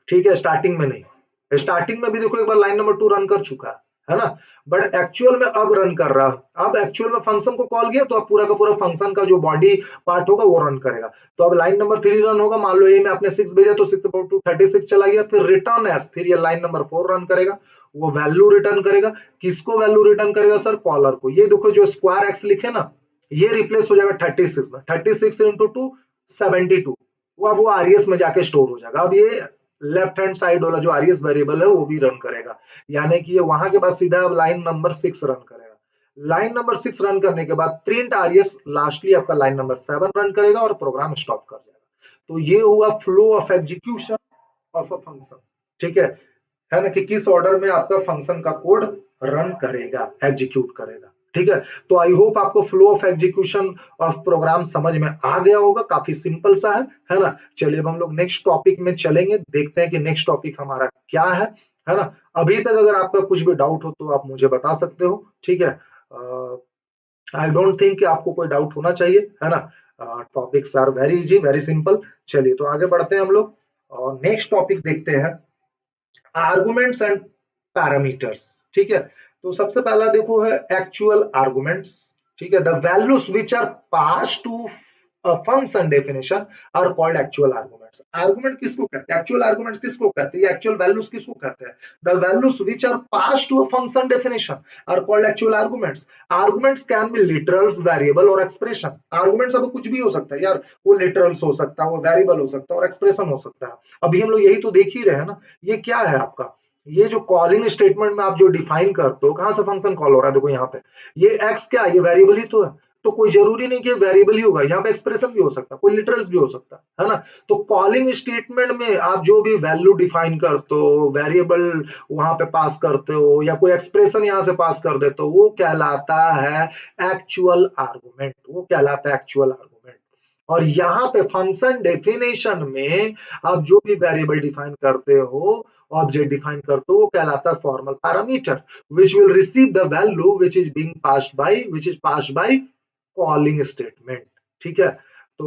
ठीक है, स्टार्टिंग में नहीं, स्टार्टिंग में भी देखो एक बार लाइन नंबर 2 रन कर चुका है ना, बट एक्चुअल में अब रन कर रहा है, अब एक्चुअल में फंक्शन को कॉल किया तो अब पूरा का पूरा फंक्शन का जो बॉडी पार्ट होगा वो रन करेगा। तो अब लाइन नंबर 3 रन होगा, मान लो ए में आपने 6 भेजा तो 6 टू 36 चला गया, फिर रिटर्न एस, फिर ये लाइन नंबर 4 रन करेगा, वो वैल्यू रिटर्न करेगा, किसको वैल्यू रिटर्न करेगा सर, कॉलर को। ये देखो जो स्क्वायर एक्स लिखे ना, ये रिप्लेस हो जाएगा 36 में, 36 इंटू 2 72, वो अब वो आरईएस में जाके स्टोर हो जाएगा। अब ये लेफ्ट हैंड साइड वाला जो आरईएस वेरिएबल है वो भी रन करेगा, यानी कि ये वहां के बाद सीधा अब लाइन नंबर 6 रन करेगा। लाइन नंबर 6 रन करने के बाद प्रिंट आरईएस लास्टली आपका लाइन नंबर 7 रन करेगा और प्रोग्राम स्टॉप कर जाएगा। तो ये हुआ flow of execution of a function, ठीक है ना, कि किस ऑर्डर में आपका फंक्शन का कोड रन करेगा, एग्जीक्यूट करेगा, ठीक है। तो आई होप आपको flow of execution of program समझ में आ गया होगा, काफी सिंपल सा है ना। चलिए अब हम लोग नेक्स्ट टॉपिक में चलेंगे, देखते हैं कि नेक्स्ट टॉपिक हमारा क्या है ना। अभी तक अगर आपका कुछ भी डाउट हो तो आप मुझे बता सकते हो, ठीक है। आई डोंट थिंक कि आपको कोई डाउट होना चाहिए, है ना। Topics are very easy, very simple. चलिए तो आगे बढ़ते हैं हम लोग और नेक्स्ट टॉपिक देखते हैं, आर्गुमेंट्स एंड पैरामीटर्स, ठीक है। तो सबसे पहला देखो है एक्चुअल आर्गुमेंट्स, ठीक है। The values which are pass to function definition are called actual arguments. Argument किसको कहते हैं, एक्चुअल आर्गुमेंट्स किसको कहते हैं, ये एक्चुअल वैल्यूज किसको कहते हैं, the values which are pass to a function definition are called actual arguments. Arguments can be literals, variable और एक्सप्रेशन। आर्गुमेंट्स अब कुछ भी हो सकता है यार, वो लिटरल्स हो सकता है, वो वेरिएबल हो सकता है और एक्सप्रेशन हो सकता है। अभी हम लोग यही तो देख ही रहे हैं ना। ये क्या है आपका, ये जो कॉलिंग स्टेटमेंट में आप जो डिफाइन करते हो, कहां से फंक्शन कॉल हो रहा है, देखो यहाँ पे ये एक्स क्या है, ये वेरिएबल ही तो है। तो कोई जरूरी नहीं कि वेरिएबल ही होगा, यहाँ पे एक्सप्रेशन भी हो सकता है, कोई लिटरल्स भी हो सकता है ना। तो कॉलिंग स्टेटमेंट में आप जो भी वैल्यू डिफाइन करते हो, वेरिएबल वहां पे पास करते हो या कोई एक्सप्रेशन यहाँ से पास कर देते हो, वो कहलाता है एक्चुअल आर्गुमेंट, वो कहलाता है एक्चुअल आर्गुमेंट। और यहाँ पे फंक्शन डेफिनेशन में आप जो भी वेरिएबल डिफाइन करते हो, ऑब्जेक्ट डिफाइन करते हो, वो कहलाता है formal parameter which will receive the value which is being passed by calling statement, ठीक है। तो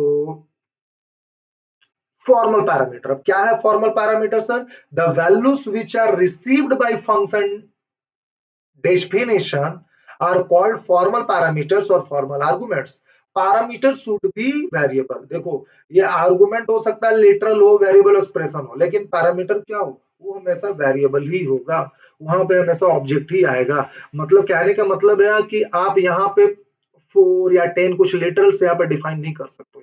फॉर्मल पैरामीटर, अब क्या है formal parameter sir, the values which are received by function definition are called formal parameters or formal arguments. Parameter should be variable. देखो ये argument हो सकता है लिटरल हो, वेरिएबल एक्सप्रेशन हो, लेकिन पैरामीटर क्या हो, वो हमेशा वेरिएबल ही होगा, वहां पे हमेशा ऑब्जेक्ट ही आएगा। मतलब कहने का मतलब है कि आप यहाँ पे 4 या 10 कुछ लिटरल से यहाँ पे डिफाइन नहीं कर सकते,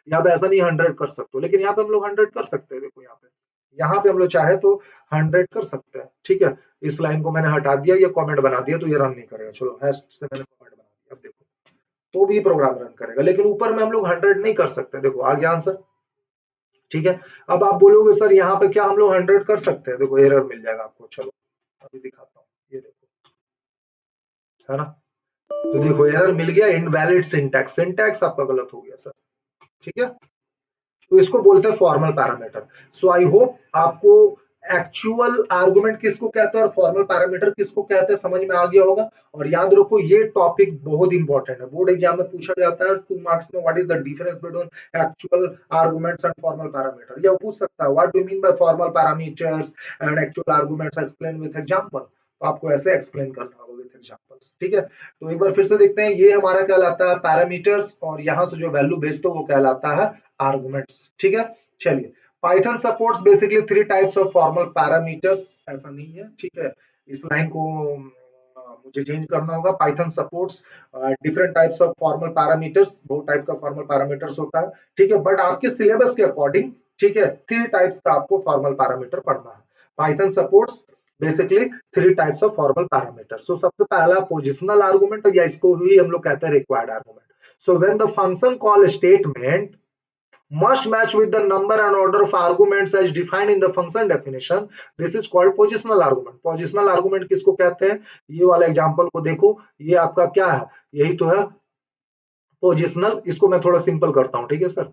यहाँ पे ऐसा नहीं 100 कर सकते, लेकिन यहाँ पे हम लोग 100 कर सकते हैं। देखो यहाँ पे हम लोग चाहे तो 100 कर सकते हैं, ठीक है। इस लाइन को मैंने हटा दिया, ये कमेंट बना दिया, तो ये रन नहीं करेगा। चलो हैश से मैंने कमेंट बना दिया, अब देखो तो भी प्रोग्राम रन करेगा, लेकिन ऊपर में हम लोग 100 नहीं कर सकते। देखो आ गया आंसर, ठीक है। अब आप बोलोगे सर यहाँ पे क्या हम लोग 100 कर सकते हैं, देखो एरर मिल जाएगा आपको। चलो अभी दिखाता हूँ, ये देखो, है ना। तो देखो एरर मिल गया, इनवैलिड सिंटैक्स, सिंटैक्स आपका गलत हो गया सर, ठीक है। तो इसको बोलते हैं formal parameter. So I hope आपको एक्चुअल आर्गुमेंट किसको कहते हैं और फॉर्मल पैरामीटर किसको कहते हैं समझ में आ गया होगा। और याद रखो ये टॉपिक बहुत इंपॉर्टेंट है, बोर्ड एग्जाम में पूछा जाता है 2 मार्क्स में, what is the difference between actual arguments and formal parameter. ये पूछ सकता है what do you mean by formal parameters and actual arguments, explain with example. तो आपको ऐसे एक्सप्लेन करना होगा विद एग्जांपल्स, ठीक है। तो एक बार फिर से देखते हैं, ये हमारा कहलाता है पैरामीटर्स और यहाँ से जो वैल्यू भेजते हो वो कहलाता है आर्गुमेंट्स, ठीक है। चलिए Python supports basically 3 types of formal parameters, ऐसा नहीं है, ठीक है। इस लाइन को मुझे चेंज करना होगा। Python supports different types of formal parameters, दो टाइप का फॉर्मल पैरामीटर्स होता है, ठीक है। बट आपके सिलेबस के अकॉर्डिंग, ठीक है, 3 टाइप्स का आपको फॉर्मल पैरामीटर पढ़ना है। Python supports basically 3 types of formal parameters. So सबसे पहला पोजिशनल आर्गुमेंट, या इसको भी हम लोग कहते हैं required argument. So when the function call statement must match with the number and order of arguments as defined in the function definition, this is called positional argument. positional argument किसको कहते हैं, ये वाला एग्जांपल को देखो, ये आपका क्या है, यही तो है पोजिशनल। इसको मैं थोड़ा सिंपल करता हूं, ठीक है सर।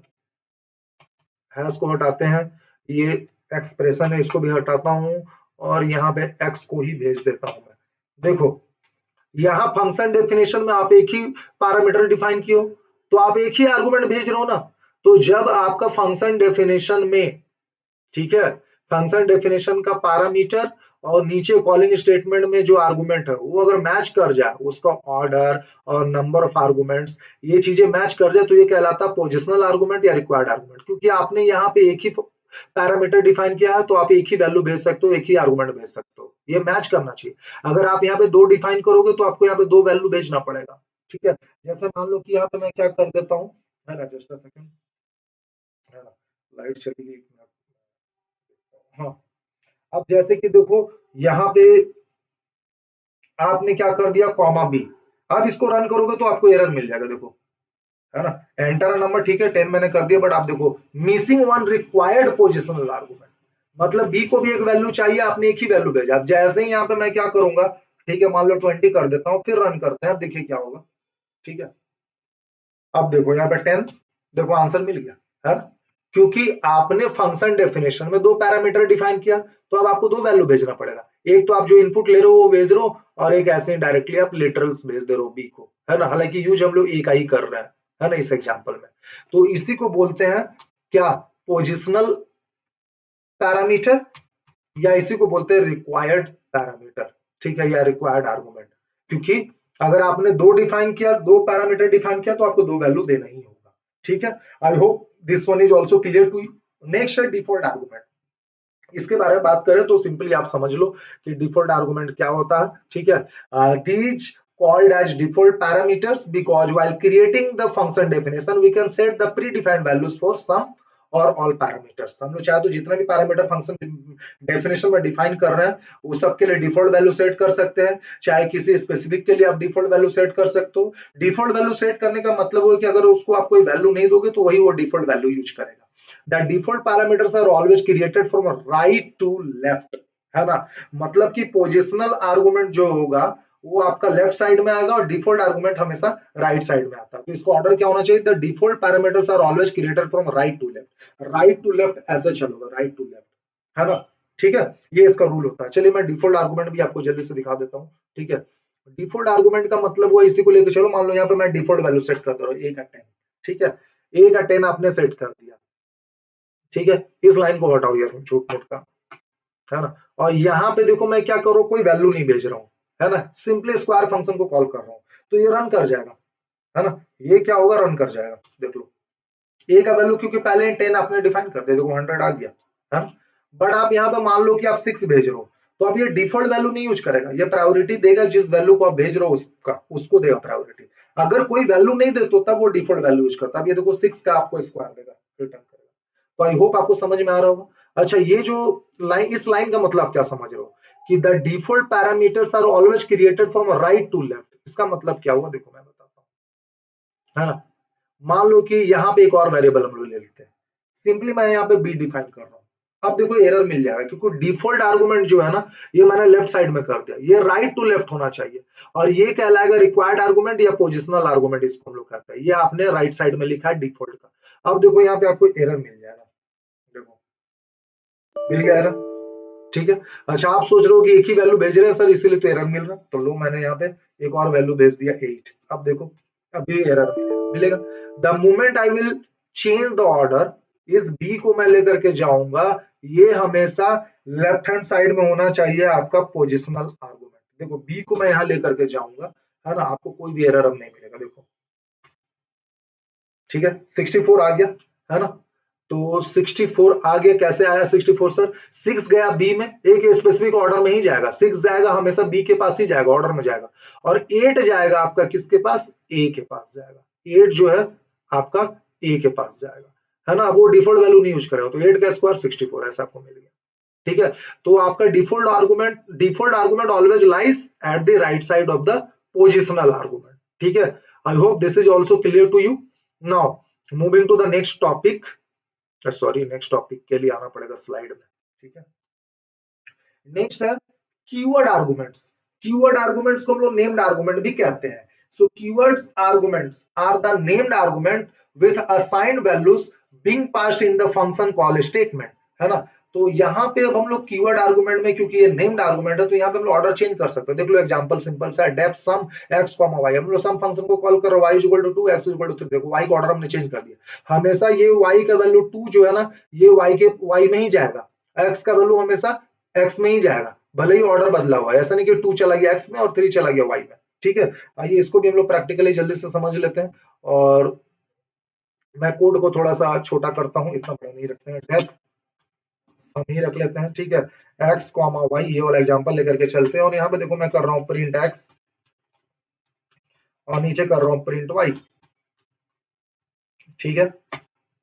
हैश को हटाते हैं, ये एक्सप्रेशन है इसको भी हटाता हूं और यहाँ पे एक्स को ही भेज देता हूं मैं। देखो यहाँ फंक्शन डेफिनेशन में आप एक ही पैरामीटर डिफाइन किए हो, तो आप एक ही आर्गुमेंट भेज रहे हो ना। तो जब आपका फंक्शन डेफिनेशन में, ठीक है, फंक्शन डेफिनेशन का पैरामीटर और नीचे कॉलिंग स्टेटमेंट में जो आर्गुमेंट है वो अगर मैच कर जाए, उसका ऑर्डर और नंबर ऑफ आर्गुमेंट्स, ये चीजें मैच कर जाए, तो ये कहलाता है पोजिशनल आर्गुमेंट या रिक्वायर्ड आर्गुमेंट। क्योंकि आपने यहाँ पे एक ही पैरामीटर डिफाइन किया है, तो आप एक ही वैल्यू भेज सकते हो, एक ही आर्गुमेंट भेज सकते हो, ये मैच करना चाहिए। अगर आप यहाँ पे 2 डिफाइन करोगे तो आपको यहाँ पे 2 वैल्यू भेजना पड़ेगा, ठीक है। जैसे मान लो कि यहाँ पे मैं क्या कर देता हूँ, है ना, जस्ट अ सेकंड, है ना, लाइट चली गई। हाँ, अब जैसे कि देखो यहाँ पे आपने क्या कर दिया, कॉमा बी। अब इसको रन करोगे तो आपको एरर मिल जाएगा, देखो, है ना, एंटर नंबर, ठीक है 10 मैंने कर दिया, बट आप देखो missing one required positional argument. मतलब बी को भी एक वैल्यू चाहिए, आपने एक ही वैल्यू भेजा। अब जैसे ही यहाँ पे मैं क्या करूंगा, ठीक है, मान लो 20 कर देता हूँ, फिर रन करते हैं, अब देखिए क्या होगा। ठीक है, अब देखो यहाँ पे 10, देखो आंसर मिल गया है ना, क्योंकि आपने फंक्शन डेफिनेशन में दो पैरामीटर डिफाइन किया, तो अब आपको दो वैल्यू भेजना पड़ेगा। एक तो आप जो इनपुट ले रहे हो वो भेज रहे हो, और एक ऐसे डायरेक्टली आप लिटरल्स भेज दे रहे हो बी को, है ना। हालांकि यूज हम लोग एक ही कर रहे हैं, है ना, इस एग्जाम्पल में। तो इसी को बोलते हैं क्या, पोजिशनल पैरामीटर, या इसी को बोलते हैं रिक्वायर्ड पैरामीटर। ठीक है, या रिक्वायर्ड आर्गुमेंट। क्योंकि अगर आपने दो डिफाइन किया, दो पैरामीटर डिफाइन किया, तो आपको दो वैल्यू देना ही होगा। ठीक है, I hope this one is also clear to you. Next है डिफॉल्ट आर्गुमेंट। इसके बारे में बात करें तो सिंपली आप समझ लो कि डिफॉल्ट आर्गुमेंट क्या होता है। ठीक है, these called as default parameters because while creating the function definition we can set the predefined values for some और ऑल पैरामीटर्स। हम लोग चाहे तो जितना भी पैरामीटर फंक्शन डेफिनेशन में डिफाइन कर रहे हैं वो सब के लिए डिफॉल्ट वैल्यू सेट कर सकते हैं, चाहे किसी स्पेसिफिक के लिए आप डिफॉल्ट वैल्यू सेट कर सकते हो। डिफॉल्ट वैल्यू सेट करने का मतलब है कि अगर उसको आप कोई वैल्यू नहीं दोगे तो वही वो डिफॉल्ट वैल्यू यूज करेगा। The default parameters are always created from right to left, है ना। मतलब कि पोजिशनल आर्गुमेंट जो होगा वो आपका लेफ्ट साइड में आएगा और डिफॉल्ट आर्गुमेंट हमेशा राइट साइड में आता है। तो इसको ऑर्डर क्या होना चाहिए, the default parameters are always created from right to left. Right to left ऐसे चलोगा, राइट टू लेफ्ट, है ना। ठीक है, ये इसका रूल होता है। चलिए मैं डिफॉल्ट आर्गुमेंट भी आपको जल्दी से दिखा देता हूँ। ठीक है, डिफॉल्ट आर्गुमेंट का मतलब वो इसी को लेकर चलो, मान लो यहाँ पे मैं डिफॉल्ट वैल्यू सेट कर दे रहा हूँ 1 या 10। ठीक है, 1 या 10 आपने सेट कर दिया। ठीक है, इस लाइन को हटाओ यार, झूठ मूठ का, है ना। और यहाँ पे देखो मैं क्या कर रहा हूँ, कोई वैल्यू नहीं भेज रहा हूँ, है ना, सिंपली स्क्वायर फंक्शन को कॉल कर रहा हूँ, तो ये रन कर जाएगा, है ना। ये क्या होगा, रन कर जाएगा। देख लो ए का वैल्यू क्योंकि पहले 10 आपने डिफाइन कर दिया, देखो 100 आ गया, है ना। बट आप यहाँ पे मान लो कि आप 6 भेज रहे हो, तो अब ये डिफॉल्ट वैल्यू नहीं यूज करेगा, ये प्रायोरिटी देगा जिस वैल्यू को आप भेज रहे हो उसका, उसको देगा प्रायोरिटी। अगर कोई वैल्यू नहीं दे तो तब वो डिफॉल्ट वैल्यू यूज करता है। अब ये देखो 6 का आपको स्क्वायर देगा, रिटर्न करेगा। तो आई होप आपको समझ में आ रहा होगा। अच्छा, ये जो लाइन, इस लाइन का मतलब क्या समझ रहे हो कि the default parameters are always created from right to left. इसका मतलब क्या हुआ, देखो मैं बताता हूँ, है ना। मान लो कि यहाँ पे एक और वेरिएबल हम लोग ले लेते हैं, सिंपली मैं यहाँ पे बी डिफाइन कर रहा हूँ। अब देखो एरर मिल जाएगा क्योंकि डिफॉल्ट आर्गुमेंट जो है ना, ये मैंने लेफ्ट साइड में कर दिया, ये राइट टू लेफ्ट होना चाहिए, और ये कहलाएगा रिक्वायर्ड आर्गुमेंट या पोजिशनल आर्गुमेंट, इसको हम लोग कहते हैं। ये आपने राइट साइड में लिखा है डिफॉल्ट का। अब देखो यहाँ पे आपको एरर मिल जाएगा, देखो मिल गया एरर। ठीक है, अच्छा आप सोच रहे हो कि एक ही वैल्यू भेज रहे हैं सर इसीलिए तो एरर मिल रहा है, तो लो मैंने यहाँ पे एक और वैल्यू भेज दिया 8। अब देखो अभी एरर मिलेगा। The moment I will change the order, इस बी को मैं लेकर के जाऊंगा, ये हमेशा लेफ्ट हैंड साइड में होना चाहिए आपका पोजिशनल आर्गुमेंट। देखो बी को मैं यहाँ लेकर के जाऊंगा, है ना, आपको कोई भी एरर अब नहीं मिलेगा। देखो ठीक है, 64 आ गया, है ना। तो 64 आगे कैसे आया 64 सर, 6 गया बी में, एक स्पेसिफिक ऑर्डर में ही जाएगा, 6 जाएगा हमेशा बी के पास ही जाएगा, ऑर्डर में जाएगा, और 8 जाएगा आपका किसके पास, ए के पास जाएगा। 8 जो है आपका ए के पास जाएगा, है ना। अब वो डिफॉल्ट वैल्यू नहीं यूज करेगा, तो 8 का स्क्वायर 64 ऐसा आपको मिल गया। ठीक है, तो आपका default argument always lies at the right side of the positional argument. ठीक है, I hope this is also clear to you. Now moving to the next topic, sorry next topic के लिए आना पड़ेगा स्लाइड में। ठीक है, नेक्स्ट है कीवर्ड आर्गुमेंट्स। कीवर्ड आर्गुमेंट्स को हम लोग नेम्ड आर्गुमेंट भी कहते हैं। So keywords arguments are the named argument with assigned values being passed in the function call statement, है ना। तो यहाँ पे अब हम लोग कीवर्ड आर्गुमेंट में, क्योंकि ये नेम्ड आर्गुमेंट है, तो यहाँ पे हम लोग ऑर्डर चेंज कर सकते हैं। देख लो एग्जांपल सिंपल सा है, डेफ सम x, y। हम लोग सम फंक्शन को कॉल कर रहे हैं y equal to 2, x equal to 3। देखो y का ऑर्डर हमने चेंज कर दिया, हमेशा ये y का वैल्यू 2 जो है ना, ये y में ही जाएगा, x का वैल्यू हमेशा x में ही जाएगा, भले ही ऑर्डर बदला हुआ है। ऐसा नहीं कि 2 चला गया x में और 3 चला गया y में। ठीक है, आइए इसको भी हम लोग प्रैक्टिकली जल्दी से समझ लेते हैं, और मैं कोड को थोड़ा सा छोटा करता हूँ, इतना बड़ा नहीं रखते हैं, डेफ सम ही रख लेते हैं। ठीक है, x कॉमा वाई, ये वाला एग्जांपल लेकर के चलते हैं, और यहाँ पे देखो मैं कर रहा हूँ प्रिंट x और नीचे कर रहा हूँ प्रिंट y। ठीक है,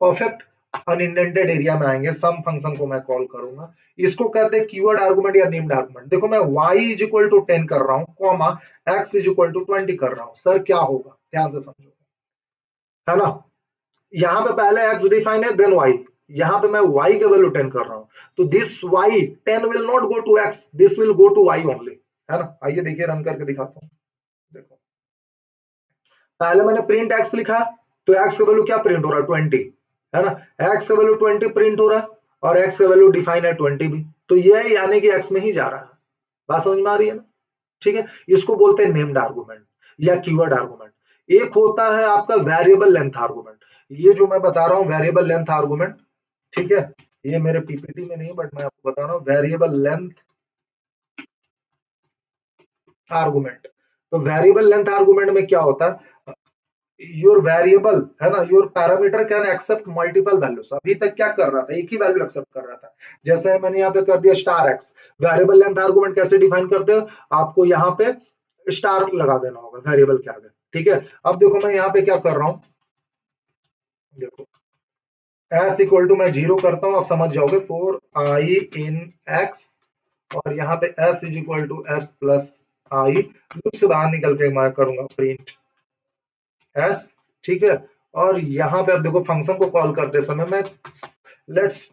परफेक्ट। अनइंडेंटेड एरिया में आएंगे, सम फंक्शन को मैं कॉल करूंगा, इसको कहते हैं कीवर्ड आर्गुमेंट या नेम्ड आर्गुमेंट। देखो मैं y इज इक्वल टू 10 कर रहा हूँ, comma x is equal to 20 कर रहा हूँ, सर क्या होगा, ध्यान से समझो, है ना। यहाँ पे पहले x डिफाइन है देन y, यहाँ पे मैं y के वैल्यू 10 कर रहा हूँ, तो this y 10 will not go to x, this will go to y only, है ना। आइए देखिए रन करके दिखाता हूँ। देखो पहले मैंने प्रिंट x लिखा, तो x का वैल्यू क्या प्रिंट हो रहा है 20, है ना। x का वैल्यू 20 प्रिंट हो रहा है और x का वैल्यू डिफाइन है 20 भी, तो ये यानी कि x में ही जा रहा है। बात समझ में आ रही है ना। ठीक है, इसको बोलते हैं नेम्ड आर्गुमेंट या कीवर्ड आर्गुमेंट। एक होता है आपका वेरिएबल लेंथ आर्गुमेंट, ये जो मैं बता रहा हूँ वेरिएबल लेंथ आर्गुमेंट, ठीक है, ये मेरे पीपीटी में नहीं बट मैं आपको बता रहा हूँ वेरिएबल लेंथ आर्गुमेंट। तो वेरिएबल लेंथ आर्गुमेंट में क्या होता है, योर वेरिएबल है ना, your parameter can accept multiple values. अभी तक क्या कर रहा था, एक ही वैल्यू एक्सेप्ट कर रहा था, जैसे मैंने यहाँ पे कर दिया star x. Variable length argument कैसे डिफाइन करते हो, आपको यहाँ पे स्टार लगा देना होगा वेरिएबल के आगे, ठीक है। अब देखो मैं यहाँ पे क्या कर रहा हूँ, देखो एस इक्वल टू मैं जीरो करता हूँ, आप समझ जाओगे, फोर आई इन एक्स, और यहाँ पे s is equal to s plus i, loop से बाहर निकल के मैं करूंगा प्रिंट एस, ठीक है। और यहाँ पे अब देखो फंक्शन को कॉल करते समय मैं, लेट्स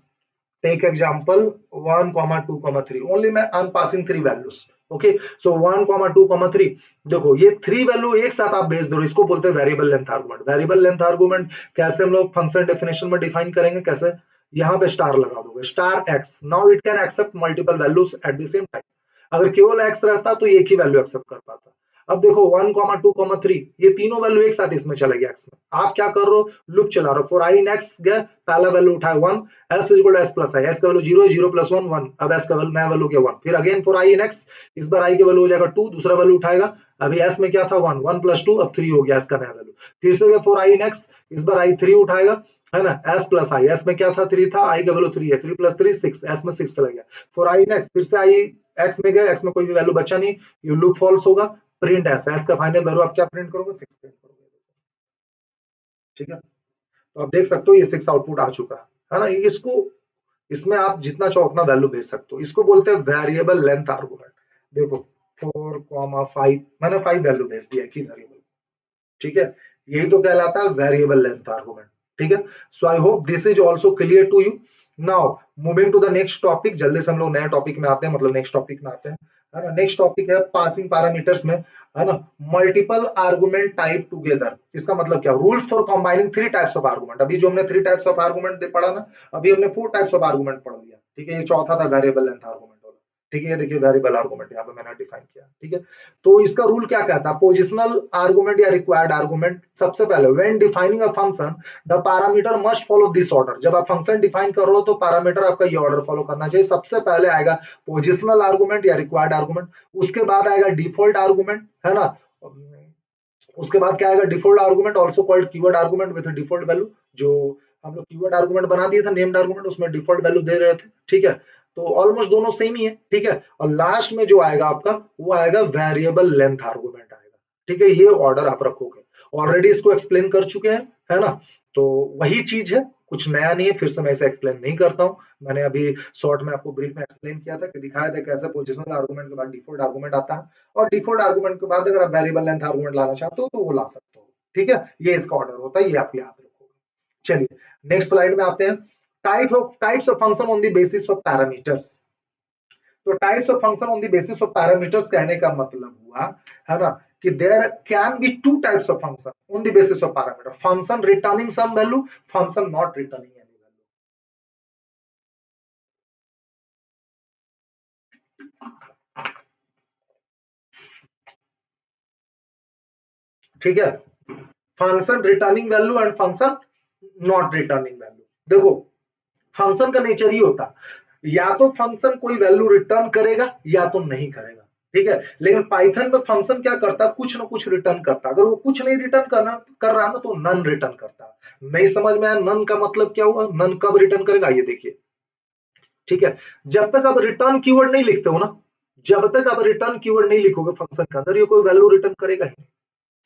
टेक एग्जांपल 1 2 3, ओनली मैं I am passing three values, okay. सो 1 2 3, देखो ये थ्री वैल्यू एक साथ आप भेज दो, इसको बोलते हैं variable length argument. Variable length argument कैसे हम लोग फंक्शन डेफिनेशन में डिफाइन करेंगे, कैसे, यहाँ पे स्टार लगा दोगे, star x, now it can accept multiple values at the same time. अगर केवल एक्स रहता तो एक ही वैल्यू एक्सेप्ट कर पाता। अब देखो 1 2 3, ये तीनों वैल्यू एक साथ इसमें चले गया एक्स में, आप क्या कर रहे हो, लूप चला रहे हो, फॉर आई इन एक्स गए, पहला वैल्यू उठाए 1, s equal to s plus i, s का वैल्यू 0 है, 0 प्लस 1 1, अब एस का वैल्यू नया वैल्यू के 1, फिर again for I in x, इस बार आई के वैल्यू हो जाएगा 2, दूसरा वैल्यू उठाएगा, अभी एस में क्या था 1, 1 प्लस 2 अब 3 हो गया एस का नया वैल्यू, फिर से फॉर आई इन एक्स, इस बार आई 3 उठाएगा, है ना, एस प्लस आई, एस में क्या था 3 था, आई का वैल्यू 3 है, 3 प्लस 3 6, एस में 6 चला गया, फॉर आई इन एक्स, फिर से आई एक्स में गए, एक्स में कोई भी वैल्यू बचा नहीं, ये लूप फॉल्स होगा, प्रिंट एस, एस का फाइनल वैल्यू आप क्या प्रिंट करोगे 6 प्रिंट करोगे, ठीक है। तो आप देख सकते हो ये 6 आउटपुट आ चुका है ना। इसको, इसमें आप जितना चाहो उतना वैल्यू भेज सकते हो, इसको बोलते हैं वेरिएबल लेंथ आर्गुमेंट। देखो 4, 5 मैंने 5 वैल्यू भेज दिया कि वेरिएबल, ठीक है, यही तो कहलाता है वेरिएबल लेंथ आर्गुमेंट, ठीक है। So I hope this is also clear to you. Now moving to the next topic, जल्दी से हम लोग नए टॉपिक में आते हैं, मतलब नेक्स्ट टॉपिक में आते हैं, है ना। नेक्स्ट टॉपिक है पासिंग पैरामीटर्स में, है ना, मल्टीपल आर्गुमेंट टाइप टुगेदर। इसका मतलब क्या, rules for combining three types of argument. अभी जो हमने थ्री टाइप्स ऑफ आर्गुमेंट पढ़ा ना, अभी हमने फोर टाइप्स ऑफ आर्गुमेंट पढ़ लिया, ठीक है। ये चौथा था वेरिएबल लेंथ आर्गुमेंट वाला, ठीक है। ये देखिए वेरिएबल आर्गुमेंट यहाँ पे मैंने डिफाइन किया, ठीक है। तो इसका रूल क्या कहता है, पोजिशनल आर्गुमेंट या रिक्वायर्ड आर्गुमेंट। सबसे पहले when defining a function the parameter must follow this order. जब आप फंक्शन डिफाइन कर रहे हो तो पैरामीटर आपका ये ऑर्डर फॉलो करना चाहिए। सबसे पहले आएगा पोजिशनल आर्गुमेंट या रिक्वायर्ड आर्गुमेंट, उसके बाद आएगा डिफॉल्ट आर्गुमेंट, है ना। उसके बाद क्या आएगा, default argument also called keyword argument with default value. जो हम लोग कीवर्ड आर्गुमेंट बना दिए थे नेम्ड आर्गुमेंट, उसमें डिफॉल्ट वैल्यू दे रहे थे, ठीक है। तो ऑलमोस्ट दोनों सेम ही है, ठीक है। और लास्ट में जो आएगा आपका, वो आएगा वेरिएबल लेंथ आर्गुमेंट आएगा, ठीक है। ये ऑर्डर आप रखोगे, ऑलरेडी इसको एक्सप्लेन कर चुके हैं, है ना। तो वही चीज है, कुछ नया नहीं है, फिर से मैं इसे एक्सप्लेन नहीं करता हूँ। मैंने अभी शॉर्ट में आपको ब्रीफ में एक्सप्लेन किया था कि दिखाया था कैसे पोजिशनल आर्गुमेंट के बाद डिफॉल्ट आर्गुमेंट आता है, और डिफॉल्ट आर्गुमेंट के बाद अगर आप वेरिएबल लेंथ आर्गुमेंट लाना चाहते हो तो वो ला सकते हो, ठीक है। ये इसका ऑर्डर होता है, ये आप याद रखोगे। चलिए नेक्स्ट स्लाइड में आते हैं। Types of function on the basis of parameters. तो types of function on the basis of parameters कहने का मतलब हुआ, है ना, कि there can be two types of function on the basis of parameter, function returning some value, function not returning any value, ठीक है। Function returning value and function not returning value. देखो फंक्शन का नेचर ही होता, या तो function कोई value return करेगा या तो नहीं करेगा, ठीक है। लेकिन पाइथन में फंक्शन क्या करता है, कुछ ना कुछ रिटर्न करता है। अगर वो कुछ नहीं रिटर्न करना कर रहा ना, तो नन रिटर्न करता है। नहीं समझ में आया नन का मतलब क्या हुआ, नन कब रिटर्न करेगा, ये देखिए, ठीक है। जब तक आप रिटर्न कीवर्ड नहीं लिखते हो ना, जब तक आप रिटर्न कीवर्ड नहीं लिखोगे फंक्शन के अंदर, ये कोई वैल्यू रिटर्न करेगा ही नहीं,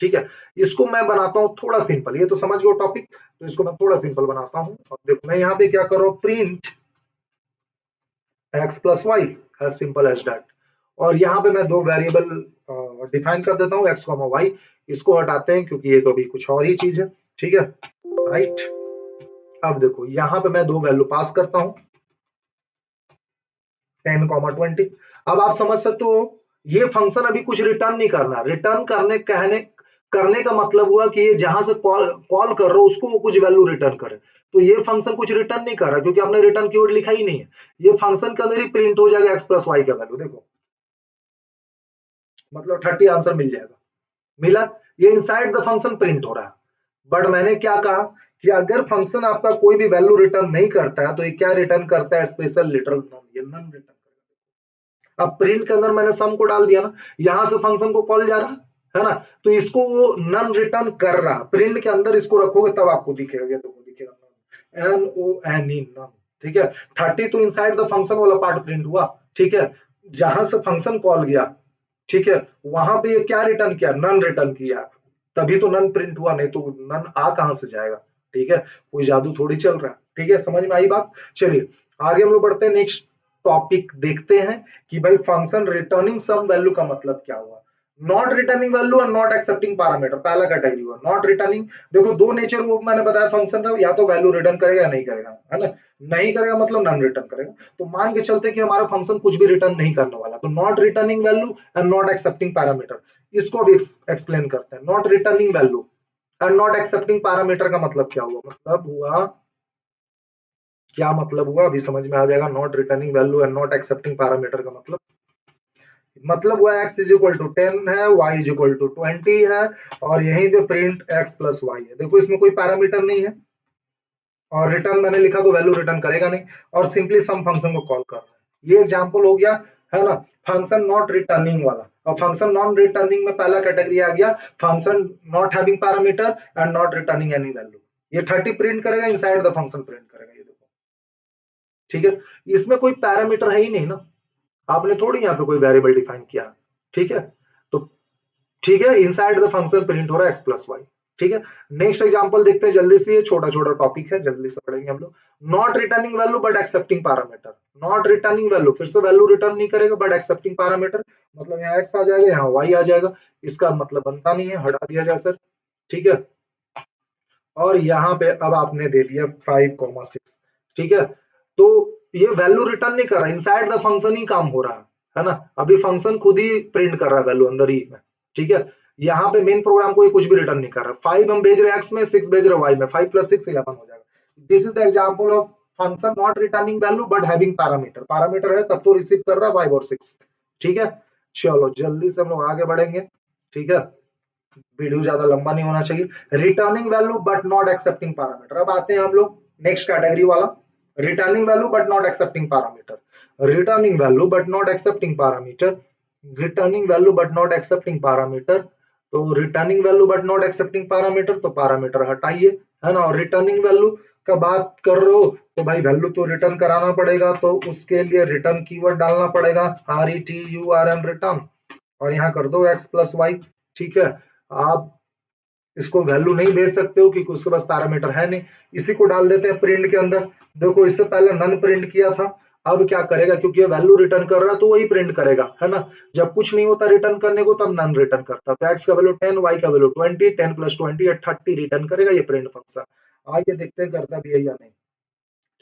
ठीक है। इसको मैं बनाता हूं थोड़ा सिंपल, ये तो समझ गए टॉपिक, तो इसको मैं थोड़ा सिंपल बनाता हूं। और देखो मैं यहाँ पे क्या कर रहा हूं, print x plus y, as simple as that. और यहाँ पे मैं दो वेरिएबल डिफाइन कर देता हूँ, x कॉमा वाई। इसको हटाते हैं क्योंकि ये तो अभी कुछ और ही चीज है, ठीक है, राइट। अब देखो यहाँ पे मैं दो वैल्यू पास करता हूं 10, 20। अब आप समझ सकते हो ये फंक्शन अभी कुछ रिटर्न नहीं करना, रिटर्न करने का मतलब हुआ कि ये जहां से कॉल कॉल कर रहे हो उसको वो कुछ वैल्यू रिटर्न करे। तो ये फंक्शन कुछ रिटर्न नहीं कर रहा क्योंकि हमने रिटर्न कीवर्ड लिखा ही नहीं है। ये फंक्शन के अंदर ही प्रिंट हो जाएगा एक्स प्लस वाई का वैल्यू। देखो मतलब 30 आंसर मिल जाएगा। मिला, ये इनसाइड द फंक्शन प्रिंट हो रहा है। बट मैंने क्या कहा कि अगर फंक्शन आपका कोई भी वैल्यू रिटर्न नहीं करता है तो ये क्या रिटर्न करता है, स्पेशल लिटरल नम, ये नम रिटर्न। अब प्रिंट के अंदर मैंने सम को डाल दिया ना, यहां से फंक्शन को कॉल जा रहा है ना, तो इसको वो नन रिटर्न कर रहा। प्रिंट के अंदर इसको रखोगे तब आपको दिखेगा, ये देखो दिखेगा नन, NONE नन। ठीक है, 30 तो इनसाइड द फंक्शन वाला पार्ट प्रिंट हुआ। ठीक है, जहां से फंक्शन कॉल गया, ठीक है, वहां पे ये क्या रिटर्न किया, नन रिटर्न किया, तभी तो नन प्रिंट हुआ, नहीं तो नन आ कहां से जाएगा। ठीक है, कोई जादू थोड़ी चल रहा है। ठीक है, समझ में आई बात। चलिए आगे हम लोग बढ़ते हैं, नेक्स्ट टॉपिक देखते हैं कि भाई फंक्शन रिटर्निंग सम वैल्यू का मतलब क्या हुआ। नॉट रिटर्निंग वैल्यू और नॉट एक्सेप्टिंग पैरामीटर, पहला कैटेगरी हुआ नॉट रिटर्निंग। देखो दो नेचर वो मैंने बताया फंक्शन का, या तो वैल्यू रिटर्न करेगा या नहीं करेगा, है ना। नहीं करेगा मतलब नॉन रिटर्न करेगा। तो मान के चलते कि हमारा फंक्शन कुछ भी रिटर्न नहीं करने वाला, तो not returning value and not accepting parameter, इसको अभी एक्सप्लेन करते हैं। Not returning value and not accepting parameter का मतलब क्या हुआ, मतलब हुआ क्या, मतलब हुआ अभी समझ में आ जाएगा। Not returning value and not accepting parameter का मतलब हुआ x इज इक्वल टू 10 है, y इज इक्वल टू 20 है, और यहीं पे प्रिंट x प्लस वाई है। देखो इसमें कोई पैरामीटर नहीं है और रिटर्न मैंने लिखा तो वैल्यू रिटर्न करेगा नहीं, और सिंपली सम फंक्शन को कॉल कर रहा है। ये एग्जांपल हो गया, है ना, फंक्शन नॉट रिटर्निंग वाला। और फंक्शन नॉन रिटर्निंग में पहला कैटेगरी आ गया function not having parameter and not returning any value. ये 30 प्रिंट करेगा, इनसाइड द फंक्शन प्रिंट करेगा, ये देखो। ठीक है, इसमें कोई पैरामीटर है ही नहीं ना, आपने थोड़ी यहाँ पे कोई वेरिएबल डिफाइन किया। ठीक है, तो ठीक है, इनसाइड द फंक्शन प्रिंट हो रहा है एक्स प्लस वाई। ठीक है, नेक्स्ट एग्जांपल देखते हैं जल्दी से, ये छोटा छोटा टॉपिक है, जल्दी से पढ़ेंगे हम लोग। Not returning value but accepting parameter. Not returning value, फिर से वैल्यू रिटर्न नहीं करेगा बट एक्सेप्टिंग पैरामीटर, मतलब यहाँ एक्स आ जाएगा, यहाँ वाई आ जाएगा। इसका मतलब बनता नहीं है, हटा दिया जाए सर। ठीक है, और यहाँ पे अब आपने दे दिया 5,6। ठीक है, तो ये वैल्यू रिटर्न नहीं कर रहा, इनसाइड द फंक्शन ही काम हो रहा है ना। अभी फंक्शन खुद ही प्रिंट कर रहा है वैल्यू अंदर ही में। ठीक है, यहाँ पे मेन प्रोग्राम को कुछ भी रिटर्न नहीं कर रहा। 5 हम भेज रहे हैं एक्स में, 6 भेज रहे हैं वाई में, 5 + 6 11 हो जाएगा। This is the example of function not returning value but having parameter. Parameter है तब तो रिसीव कर रहा है 5 और 6। ठीक है, चलो जल्दी से हम लोग आगे बढ़ेंगे। ठीक है, वीडियो ज्यादा लंबा नहीं होना चाहिए। Returning value but not accepting parameter, अब आते हैं हम लोग नेक्स्ट कैटेगरी वाला, returning value but not accepting parameter. Returning value but not accepting parameter, returning value but not accepting parameter. तो returning value but not accepting parameter, तो parameter हटाइए, है ना। और रिटर्निंग वैल्यू का बात कर रहे हो तो भाई वैल्यू तो रिटर्न कराना पड़ेगा, तो उसके लिए रिटर्न कीवर्ड डालना पड़ेगा, RETURN रिटर्न, और यहाँ कर दो x प्लस वाई। ठीक है, आप इसको वैल्यू नहीं भेज सकते हो क्योंकि उसके पास पैरामीटर है नहीं। इसी को डाल देते हैं प्रिंट के अंदर। देखो इससे पहले नन प्रिंट किया था, अब क्या करेगा, क्योंकि ये वैल्यू रिटर्न कर रहा है तो वही प्रिंट करेगा, है ना। जब कुछ नहीं होता रिटर्न करने को तब नन रिटर्न करता, तो x का वैल्यू 10, y का वैल्यू 20, 10 + 20 या 30 रिटर्न करेगा ये प्रिंट फंक्शन। आगे देखते हैं करता भी है या नहीं।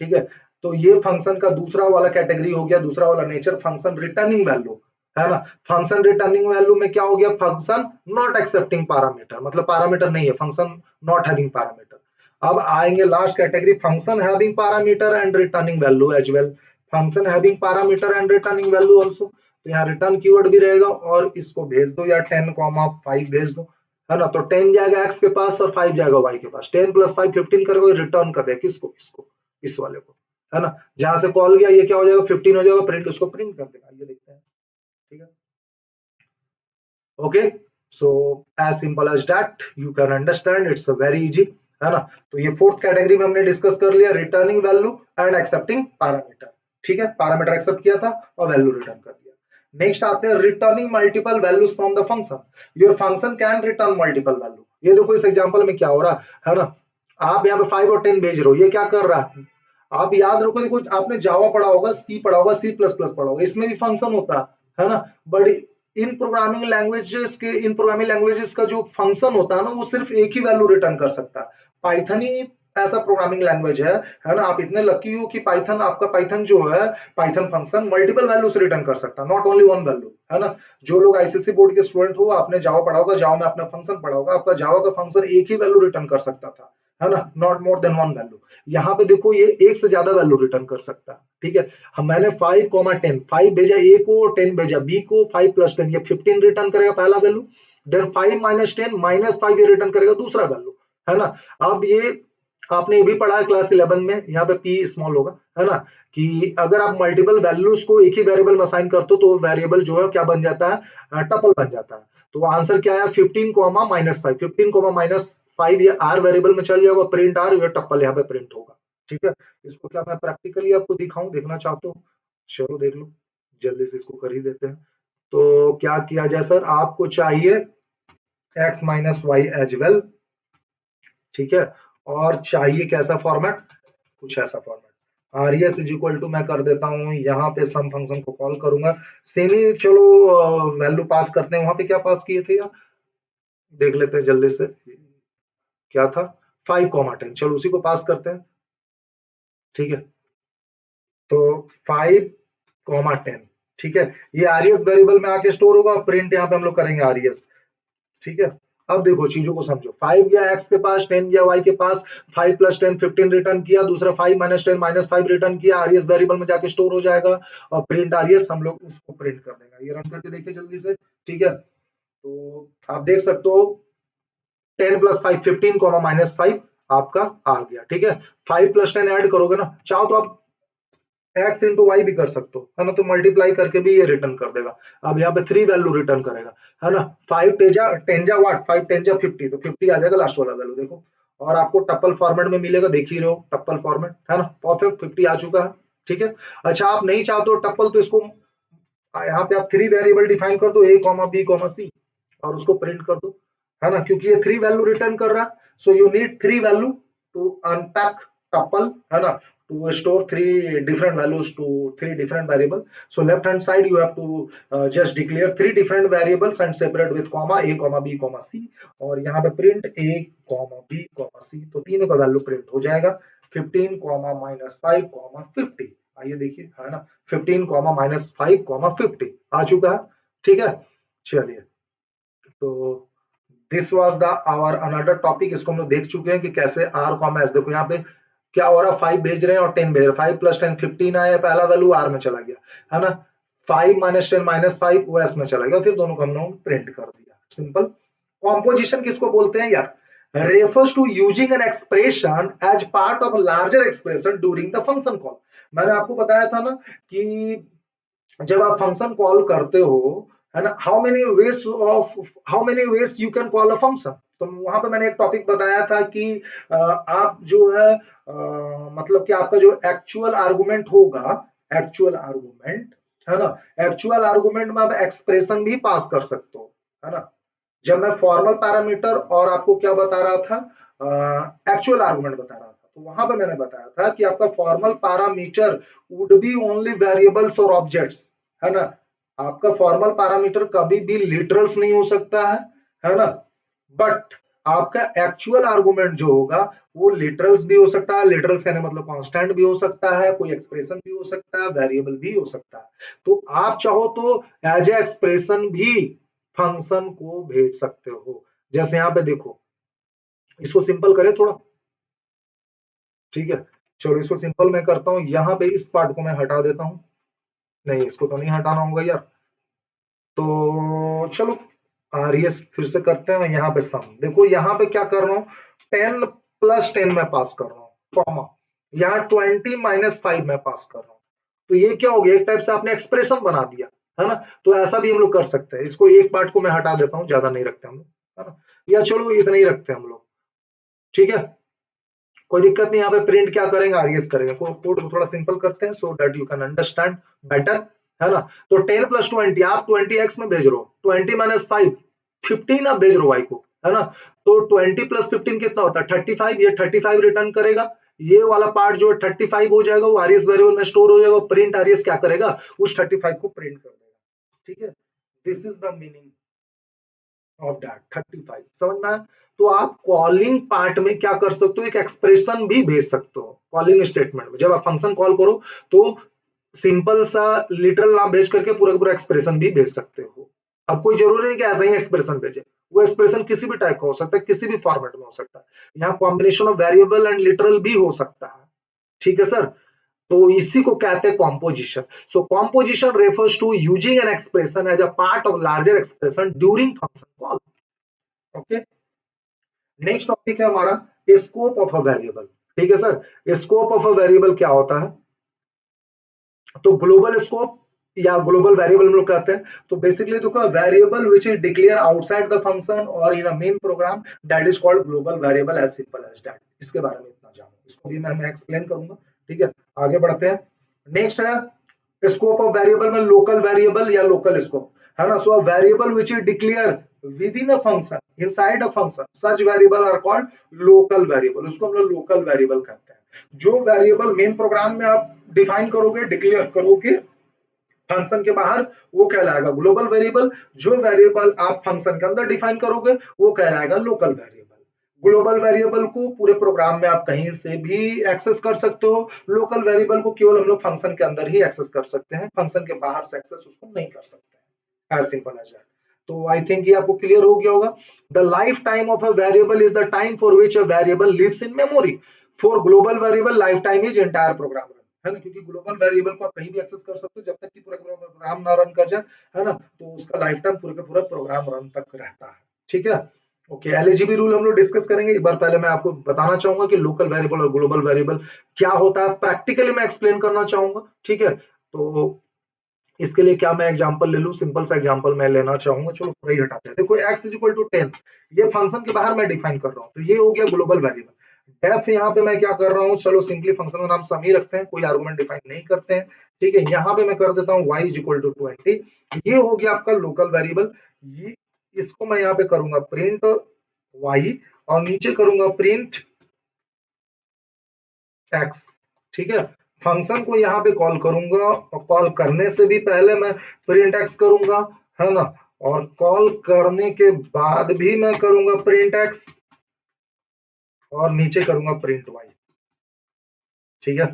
ठीक है, तो ये फंक्शन का दूसरा वाला कैटेगरी हो गया, दूसरा वाला नेचर फंक्शन रिटर्निंग वैल्यू, है ना। फंक्शन रिटर्निंग वैल्यू में क्या हो गया, फंक्शन नॉट एक्सेप्टिंग पैरामीटर, मतलब पैरामीटर नहीं है, फंक्शन नॉट हैविंग पैरामीटर। अब आएंगे last category function having parameter and returning value as well. Function having parameter and returning value also, तो यहाँ रिटर्न कीवर्ड भी रहेगा और इसको भेज दो या 10,5 भेज दो, है ना। तो 10 जाएगा x के पास और 5 जाएगा y के पास। 10 + 5 15 करोगे, रिटर्न कर देगा किसको, इसको, इस वाले को, है ना। जहां से कॉल गया ये क्या हो जाएगा, 15 हो जाएगा, प्रिंट उसको प्रिंट कर देगा। ये देखते हैं। ठीक है, okay, so as simple as that you can understand, it's very easy, है ना। तो ये फोर्थ कैटेगरी में हमने डिस्कस कर लिया, returning value and accepting parameter. ठीक है, पैरामीटर एक्सेप्ट किया था और वैल्यू रिटर्न कर दिया। नेक्स्ट आते हैं returning multiple values from the function. Your function can return multiple value. ये देखो इस एग्जांपल में क्या हो रहा है ना, आप यहाँ पे 5 और 10 भेज रहे हो, ये क्या कर रहा है, आप याद रखो, देखो आपने जावा पढ़ा होगा, सी पढ़ा होगा, C++ पढ़ा होगा, इसमें भी फंक्शन होता है ना। बट इन प्रोग्रामिंग लैंग्वेजेस का जो फंक्शन होता है ना, वो सिर्फ एक ही वैल्यू रिटर्न कर सकता है। पाइथन ही ऐसा प्रोग्रामिंग लैंग्वेज है ना। आप इतने लकी हो कि पाइथन, आपका पाइथन जो है, Python function multiple values return कर सकता है, नॉट ओनली वन वैल्यू, है ना। जो लोग आईसीएसई बोर्ड के स्टूडेंट हो, आपने जावा पढ़ा होगा, जावा में आपने फंक्शन पढ़ा होगा, आपका जावा का फंक्शन एक ही वैल्यू रिटर्न कर सकता था, है ना, not more than one value. यहाँ पे देखो ये एक से ज्यादा वैल्यू रिटर्न कर सकता है, ठीक है। हम मैंने 5, 10, 5 भेजा ए को, 10 भेजा बी को, 5 + 10 ये 15 रिटर्न करेगा पहला वैल्यू, देन 5 - 10 -5 ये रिटर्न करेगा दूसरा वैल्यू, है ना। अब ये आपने ये भी पढ़ा है क्लास 11 में, यहाँ पे पी स्मॉल होगा, है ना, कि अगर आप मल्टीपल वैल्यूज को एक ही वेरिएबल में असाइन करते हो तो वेरिएबल जो है क्या बन जाता है, टपल बन जाता है। तो आंसर क्या है, 15, -5, 15, -5 ये आर वेरिएबल में चल जाएगा, प्रिंट आर, ये टप्पल यहाँ पे प्रिंट होगा, ठीक है। इसको क्या मैं प्रैक्टिकली आपको दिखाऊं, देखना चाहते हो, चलो देख लो, जल्दी से इसको कर ही देते हैं। तो क्या किया जाए सर, आपको चाहिए x - y एज वेल, ठीक है, और चाहिए कैसा फॉर्मेट, कुछ ऐसा format, rs is equal to मैं कर देता हूं यहाँ पे सम फंक्शन को कॉल करूंगा, सेमी, चलो वैल्यू पास करते हैं, वहां पे क्या पास किए थे यार, देख लेते हैं जल्दी से, क्या था, 5, 10, चलो उसी को पास करते हैं, ठीक है। तो 5, 10, ठीक है, ये आरएस वेरिएबल में आके स्टोर होगा और प्रिंट यहाँ पे हम लोग करेंगे आरएस, ठीक है। अब देखो चीजों को समझो, 5 गया एक्स के पास, 10 गया वाई के पास, 5 + 10 15 रिटर्न किया, दूसरा 5 - 10 -5 रिटर्न किया, आरएस वेरिएबल में जाके स्टोर हो जाएगा और प्रिंट आरएस हम लोग उसको प्रिंट कर देंगे। ये रन करके देखिए जल्दी से, ठीक है। तो आप देख सकते हो 10 + 5 15, -5 आपका आ गया, ठीक है। 5 + 10 ऐड करोगे ना, चाहो तो आप एक्स इंटू वाई भी कर सकते हो, है ना, तो मल्टीप्लाई करके भी ये रिटर्न कर देगा। अब यहाँ पे 3 वैल्यू रिटर्न करेगा, है ना, 5 10 जा व्हाट, 5 10 जा 50, तो 50 आ जाएगा लास्ट वाला वैल्यू, देखो। और आपको टप्पल फॉर्मेट में मिलेगा, देख ही रहे हो टप्पल फॉर्मेट, है ना, परफेक्ट 50 आ चुका है, ठीक है। अच्छा आप नहीं चाहते हो टप्पल, तो इसको यहाँ पे आप 3 वेरिएबल डिफाइन कर दो, a, b, c, और उसको प्रिंट कर दो, है ना, क्योंकि ये 3 वैल्यू रिटर्न कर रहा है, so you need 3 value to unpack tuple, है ना, to store 3 different values to 3 different variable. So left hand side you have to just declare 3 different variables and separate with comma a, b, c, और यहाँ पे print a, b, c, तो तीनों का value print हो जाएगा, 15, -5, 50, आइए देखिए, है ना, 15, -5, 50 आ चुका है, ठीक है। चलिए, तो this was the our another topic, इसको हम लोग देख चुके हैं कि कैसे आर कॉमा एस, देखो यहाँ पे क्या हो रहा है, 5 भेज रहे हैं और 10 भेज रहे हैं, 5 + 10 15 आया, पहला वैल्यू आर में चला गया, है ना, 5 - 10 -5 वो एस में चला गया, फिर दोनों को हमने प्रिंट कर दिया, सिंपल। कॉम्पोजिशन किसको बोलते हैं यार, refers to using an expression as part of a larger expression during the function call। मैंने आपको बताया था ना कि जब आप फंक्शन कॉल करते हो, है ना, how many ways you can call a function, तो वहां पे मैंने एक टॉपिक बताया था कि आप जो है मतलब कि आपका जो एक्चुअल आर्गुमेंट होगा, एक्चुअल आर्गुमेंट, है ना, एक्चुअल आर्गुमेंट में आप एक्सप्रेशन भी पास कर सकते हो, है ना। जब मैं फॉर्मल पैरामीटर और आपको क्या बता रहा था, एक्चुअल आर्गुमेंट बता रहा था, तो वहां पे मैंने बताया था कि आपका formal parameter would be only variables और ऑब्जेक्ट्स, है ना। आपका फॉर्मल पैरामीटर कभी भी लिटरल्स नहीं हो सकता है ना, बट आपका एक्चुअल आर्गुमेंट जो होगा वो लिटरल्स भी हो सकता है, लिटरल्स कहने मतलब कांस्टेंट भी हो सकता है, कोई एक्सप्रेशन भी हो सकता है, वेरिएबल भी हो सकता है, तो आप चाहो तो एज ए एक्सप्रेशन भी फंक्शन को भेज सकते हो। जैसे यहाँ पे देखो, इसको सिंपल करें थोड़ा, ठीक है, चलो इसको सिंपल मैं करता हूँ, यहाँ पे इस पार्ट को मैं हटा देता हूँ, नहीं इसको तो नहीं हटाना होगा यार, तो चलो आरएस फिर से करते हैं, यहाँ पे सम देखो, यहाँ पे क्या कर रहा हूँ, 10 + 10 में पास कर रहा हूँ, कॉमा, यहाँ 20 - 5 में पास कर रहा हूँ, तो ये क्या हो गया, एक टाइप से आपने एक्सप्रेशन बना दिया, है ना। तो ऐसा भी हम लोग कर सकते हैं, इसको एक पार्ट को मैं हटा देता हूँ, ज्यादा नहीं रखते हम लोग, है ना, या चलो इतना ही रखते हैं हम लोग, ठीक है, कोई दिक्कत नहीं। यहाँ पे प्रिंट क्या करेंगे, आरएस करेंगे, कोड को थोड़ा सिंपल करते हैं so that you can understand better, है ना। तो 10 + 20 आप 20 एक्स में भेज रहे हो, 20 - 5 15 आप भेज रहे हो वाई को, है ना, तो 20 + 15 कितना होता है 35, ये 35 रिटर्न करेगा, ये वाला पार्ट जो है 35 हो जाएगा, वो आरएस वेरिएबल में स्टोर हो जाएगा, प्रिंट आरएस क्या करेगा, उस 35 को प्रिंट कर देगा, ठीक है। This is the meaning of that 35 समझ में आया? तो आप कॉलिंग पार्ट में क्या कर सकते हो, एक एक्सप्रेशन भी भेज सकते हो कॉलिंग स्टेटमेंट में। जब आप फंक्शन कॉल करो तो सिंपल सा लिटरल ना भेज करके पूरा का पूरा एक्सप्रेशन भी भेज सकते हो। अब कोई जरूरी नहीं कि ऐसा ही एक्सप्रेशन भेजे, वो एक्सप्रेशन किसी भी टाइप का हो सकता है, किसी भी फॉर्मेट में हो सकता है। यहाँ combination of variable and literal भी हो सकता है। ठीक है सर, तो इसी को कहते हैं composition. So composition refers to using an expression as a part of larger expression during function call. Okay, next topic है हमारा स्कोप ऑफ अ वेरिएबल। ठीक है sir, scope of a variable क्या होता है? तो ग्लोबल स्कोप या global variable हम लोग कहते हैं। तो बेसिकली देखो, variable which is declare outside the function और in a main program, that is called global variable, as simple as that. इसके बारे में इतना जानो, इसको भी मैं एक्सप्लेन करूंगा। ठीक है, आगे बढ़ते हैं। नेक्स्ट है स्कोप ऑफ वेरिएबल में लोकल वेरिएबल या लोकल स्कोप, है ना। So variable which is declare within a function, inside a function, such variable are called local variable, उसको हम लोग लोकल वेरिएबल कहते हैं। जो वेरिएबल मेन प्रोग्राम में आप डिफाइन करोगे, डिक्लेयर करोगे फंक्शन के बाहर, वो कहलाएगा ग्लोबल वेरिएबल। जो वेरिएबल आप फंक्शन के अंदर डिफाइन करोगे वो कहलाएगा लोकल वेरिएबल। ग्लोबल वेरिएबल को पूरे प्रोग्राम में आप कहीं से भी एक्सेस कर सकते हो, लोकल वेरिएबल को केवल हम लोग फंक्शन के अंदर ही एक्सेस कर सकते हैं, फंक्शन के बाहर से एक्सेस उसको नहीं कर सकते, एज सिंपल एज दैट। तो आई थिंक ये आपको क्लियर हो गया होगा। The life time of a variable is the time for which a variable lives in memory. For global variable life time is entire program, है ना, क्योंकि global variable को आप कहीं भी एक्सेस कर सकते हो जब तक कि पूरा प्रोग्राम ना रन कर जाए, है ना, तो उसका लाइफ टाइम पूरे का पूरा प्रोग्राम रन तक रहता है। ठीक है, ओके। एलजीबी रूल हम लोग डिस्कस करेंगे। एक बार पहले मैं आपको बताना चाहूंगा कि लोकल वेरिएबल और ग्लोबल वेरिएबल क्या होता है, प्रैक्टिकली मैं एक्सप्लेन करना चाहूंगा। ठीक है, तो इसके लिए क्या मैं एग्जांपल ले लूं, सिंपल सा एग्जांपल मैं लेना चाहूंगा। चलो पूरा ही हटाते हैं। देखो x इज इक्वल टू 10, ये फंक्शन के बाहर मैं डिफाइन कर रहा हूं, तो ये हो गया ग्लोबल वेरिएबल। डेफ यहाँ पे मैं क्या कर रहा हूँ, चलो सिंपली फंक्शन का नाम सम ही रखते हैं, कोई आर्गुमेंट डिफाइन नहीं करते हैं। ठीक है, यहाँ पे मैं कर देता हूँ y इज इक्वल टू 20, ये हो गया आपका लोकल वेरिएबल। ये इसको मैं यहाँ पे करूंगा प्रिंट y और नीचे करूंगा प्रिंट x। ठीक है, फंक्शन को यहाँ पे कॉल करूंगा और कॉल करने से भी पहले मैं प्रिंट x करूंगा, है ना, और कॉल करने के बाद भी मैं करूंगा प्रिंट x और नीचे करूंगा प्रिंट y। ठीक है,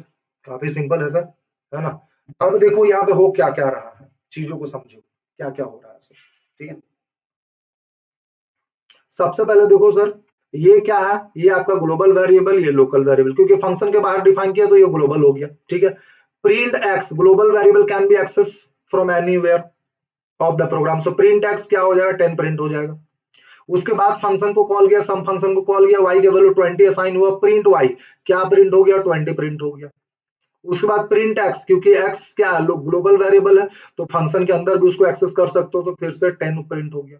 काफी सिंपल है सर, है ना। अब देखो यहाँ पे हो क्या क्या रहा है, चीजों को समझो क्या क्या हो रहा है सर। ठीक है, सबसे पहले देखो सर, ये क्या है, ये आपका ग्लोबल वेरिएबल, ये लोकल वेरिएबल, क्योंकि फंक्शन के बाहर डिफाइन किया तो ये ग्लोबल हो गया। ठीक है, print x global variable can be access from anywhere of the program. So print x क्या हो जाएगा, 10 प्रिंट हो जाएगा। उसके बाद फंक्शन को कॉल किया, सम फंक्शन को कॉल किया, y के वैल्यू 20 असाइन हुआ, प्रिंट y क्या प्रिंट हो गया, 20 प्रिंट हो गया। उसके बाद प्रिंट x, क्योंकि x क्या है, ग्लोबल वेरिएबल है, तो फंक्शन के अंदर भी उसको एक्सेस कर सकते हो, तो फिर से 10 प्रिंट हो गया,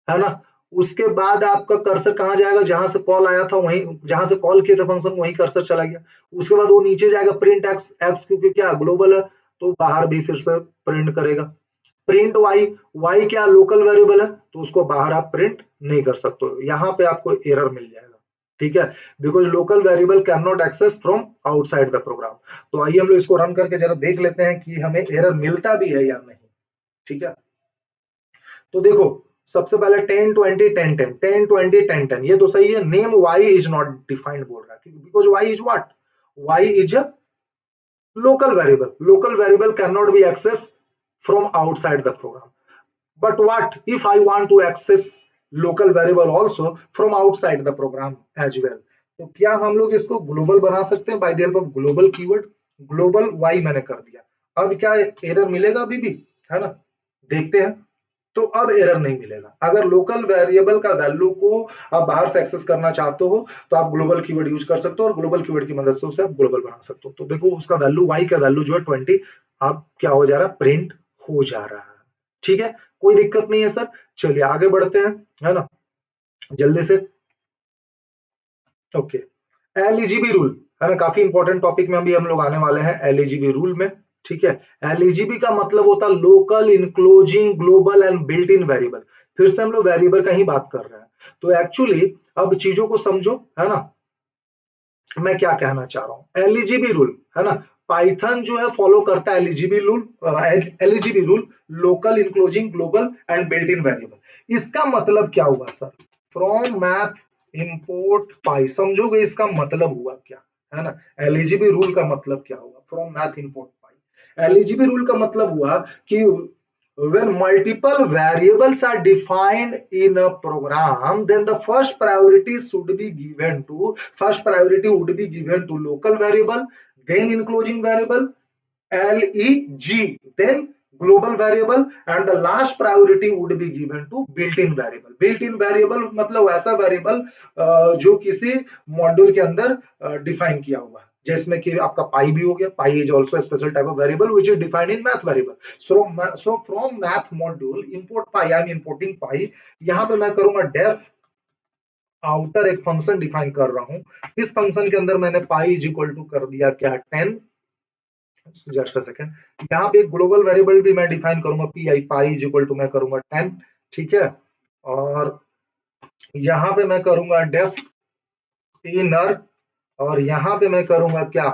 है ना। उसके बाद आपका कर्सर कहाँ जाएगा, जहां से कॉल आया था वहीं, जहां से कॉल किया था फंक्शन वहीं कर्सर चला गया। उसके बाद वो नीचे जाएगा प्रिंट एक्स, एक्स क्योंकि क्या ग्लोबल है तो बाहर भी फिर से प्रिंट करेगा। प्रिंट वाई, वाई क्या लोकल वेरिएबल है तो उसको बाहर आप प्रिंट नहीं कर सकते हो, यहाँ पे आपको एरर मिल जाएगा। ठीक है, because local variable can not access from outside the program. तो आइए हम लोग इसको रन करके जरा देख लेते हैं कि हमें एरर मिलता भी है या नहीं। ठीक है, तो देखो सबसे पहले 10 20 10 10 10 20 10 10, ये तो सही है। Name y is not defined बोल रहा है, because y is what, y is a local variable, local variable can not be access from outside the program. But what if I want to access local variable also from outside the program as well, तो क्या हम लोग इसको global बना सकते हैं by the help of global keyword. Global y मैंने कर दिया, अब क्या एरर मिलेगा अभी भी, है ना, देखते हैं। तो अब एरर नहीं मिलेगा। अगर लोकल वेरिएबल का वैल्यू को आप बाहर से एक्सेस करना चाहते हो तो आप ग्लोबल कीवर्ड यूज कर सकते हो और ग्लोबल कीवर्ड की मदद से उसे आप ग्लोबल बना सकते हो। तो देखो उसका वैल्यू y का वैल्यू जो है 20 अब क्या हो जा रहा है, प्रिंट हो जा रहा है। ठीक है, कोई दिक्कत नहीं है सर। चलिए आगे बढ़ते हैं, है ना, जल्दी से। ओके, एलईजीबी रूल, है ना, काफी इंपॉर्टेंट टॉपिक में अभी हम लोग आने वाले हैं एलईजीबी रूल में। ठीक है, एलईजीबी का मतलब होता है local enclosing global and built in variable. फिर से हम लोग वेरिएबल का ही बात कर रहे हैं। तो एक्चुअली अब चीजों को समझो, है ना, मैं क्या कहना चाह रहा हूं। एलईजीबी रूल, है ना, पाइथन जो है फॉलो करता है LGB rule, local, enclosing, global and built in variable. इसका मतलब क्या हुआ सर? फ्रॉम मैथ इंपोर्ट पाई, समझोगे इसका मतलब हुआ क्या, है ना? एलजीबी रूल का मतलब क्या हुआ? From math import pi, LGB rule का मतलब हुआ कि when multiple variables are defined in a program, then the first priority would be given to local variable, then enclosing variable leg, then global variable, and the last priority would be given to built-in variable। built-in variable मतलब ऐसा variable जो किसी module के अंदर define किया हुआ है, जिसमें कि आपका पाई भी हो गया। Pi is also special type of variable which is defined in math variable. So from math module import pi, I am importing pi. यहाँ पे मैं करूंगा डेफ आउटर, एक फंक्शन डिफाइन कर रहा हूं। इस फंक्शन के अंदर मैंने पाई इज इक्वल टू कर दिया क्या, 10। Just a second. यहाँ पे एक ग्लोबल वेरिएबल भी मैं डिफाइन करूंगा, p i, pi is equal to मैं करूंगा 10, ठीक है। और यहाँ पे मैं करूंगा डेफ इनर, और यहाँ पे मैं करूंगा क्या,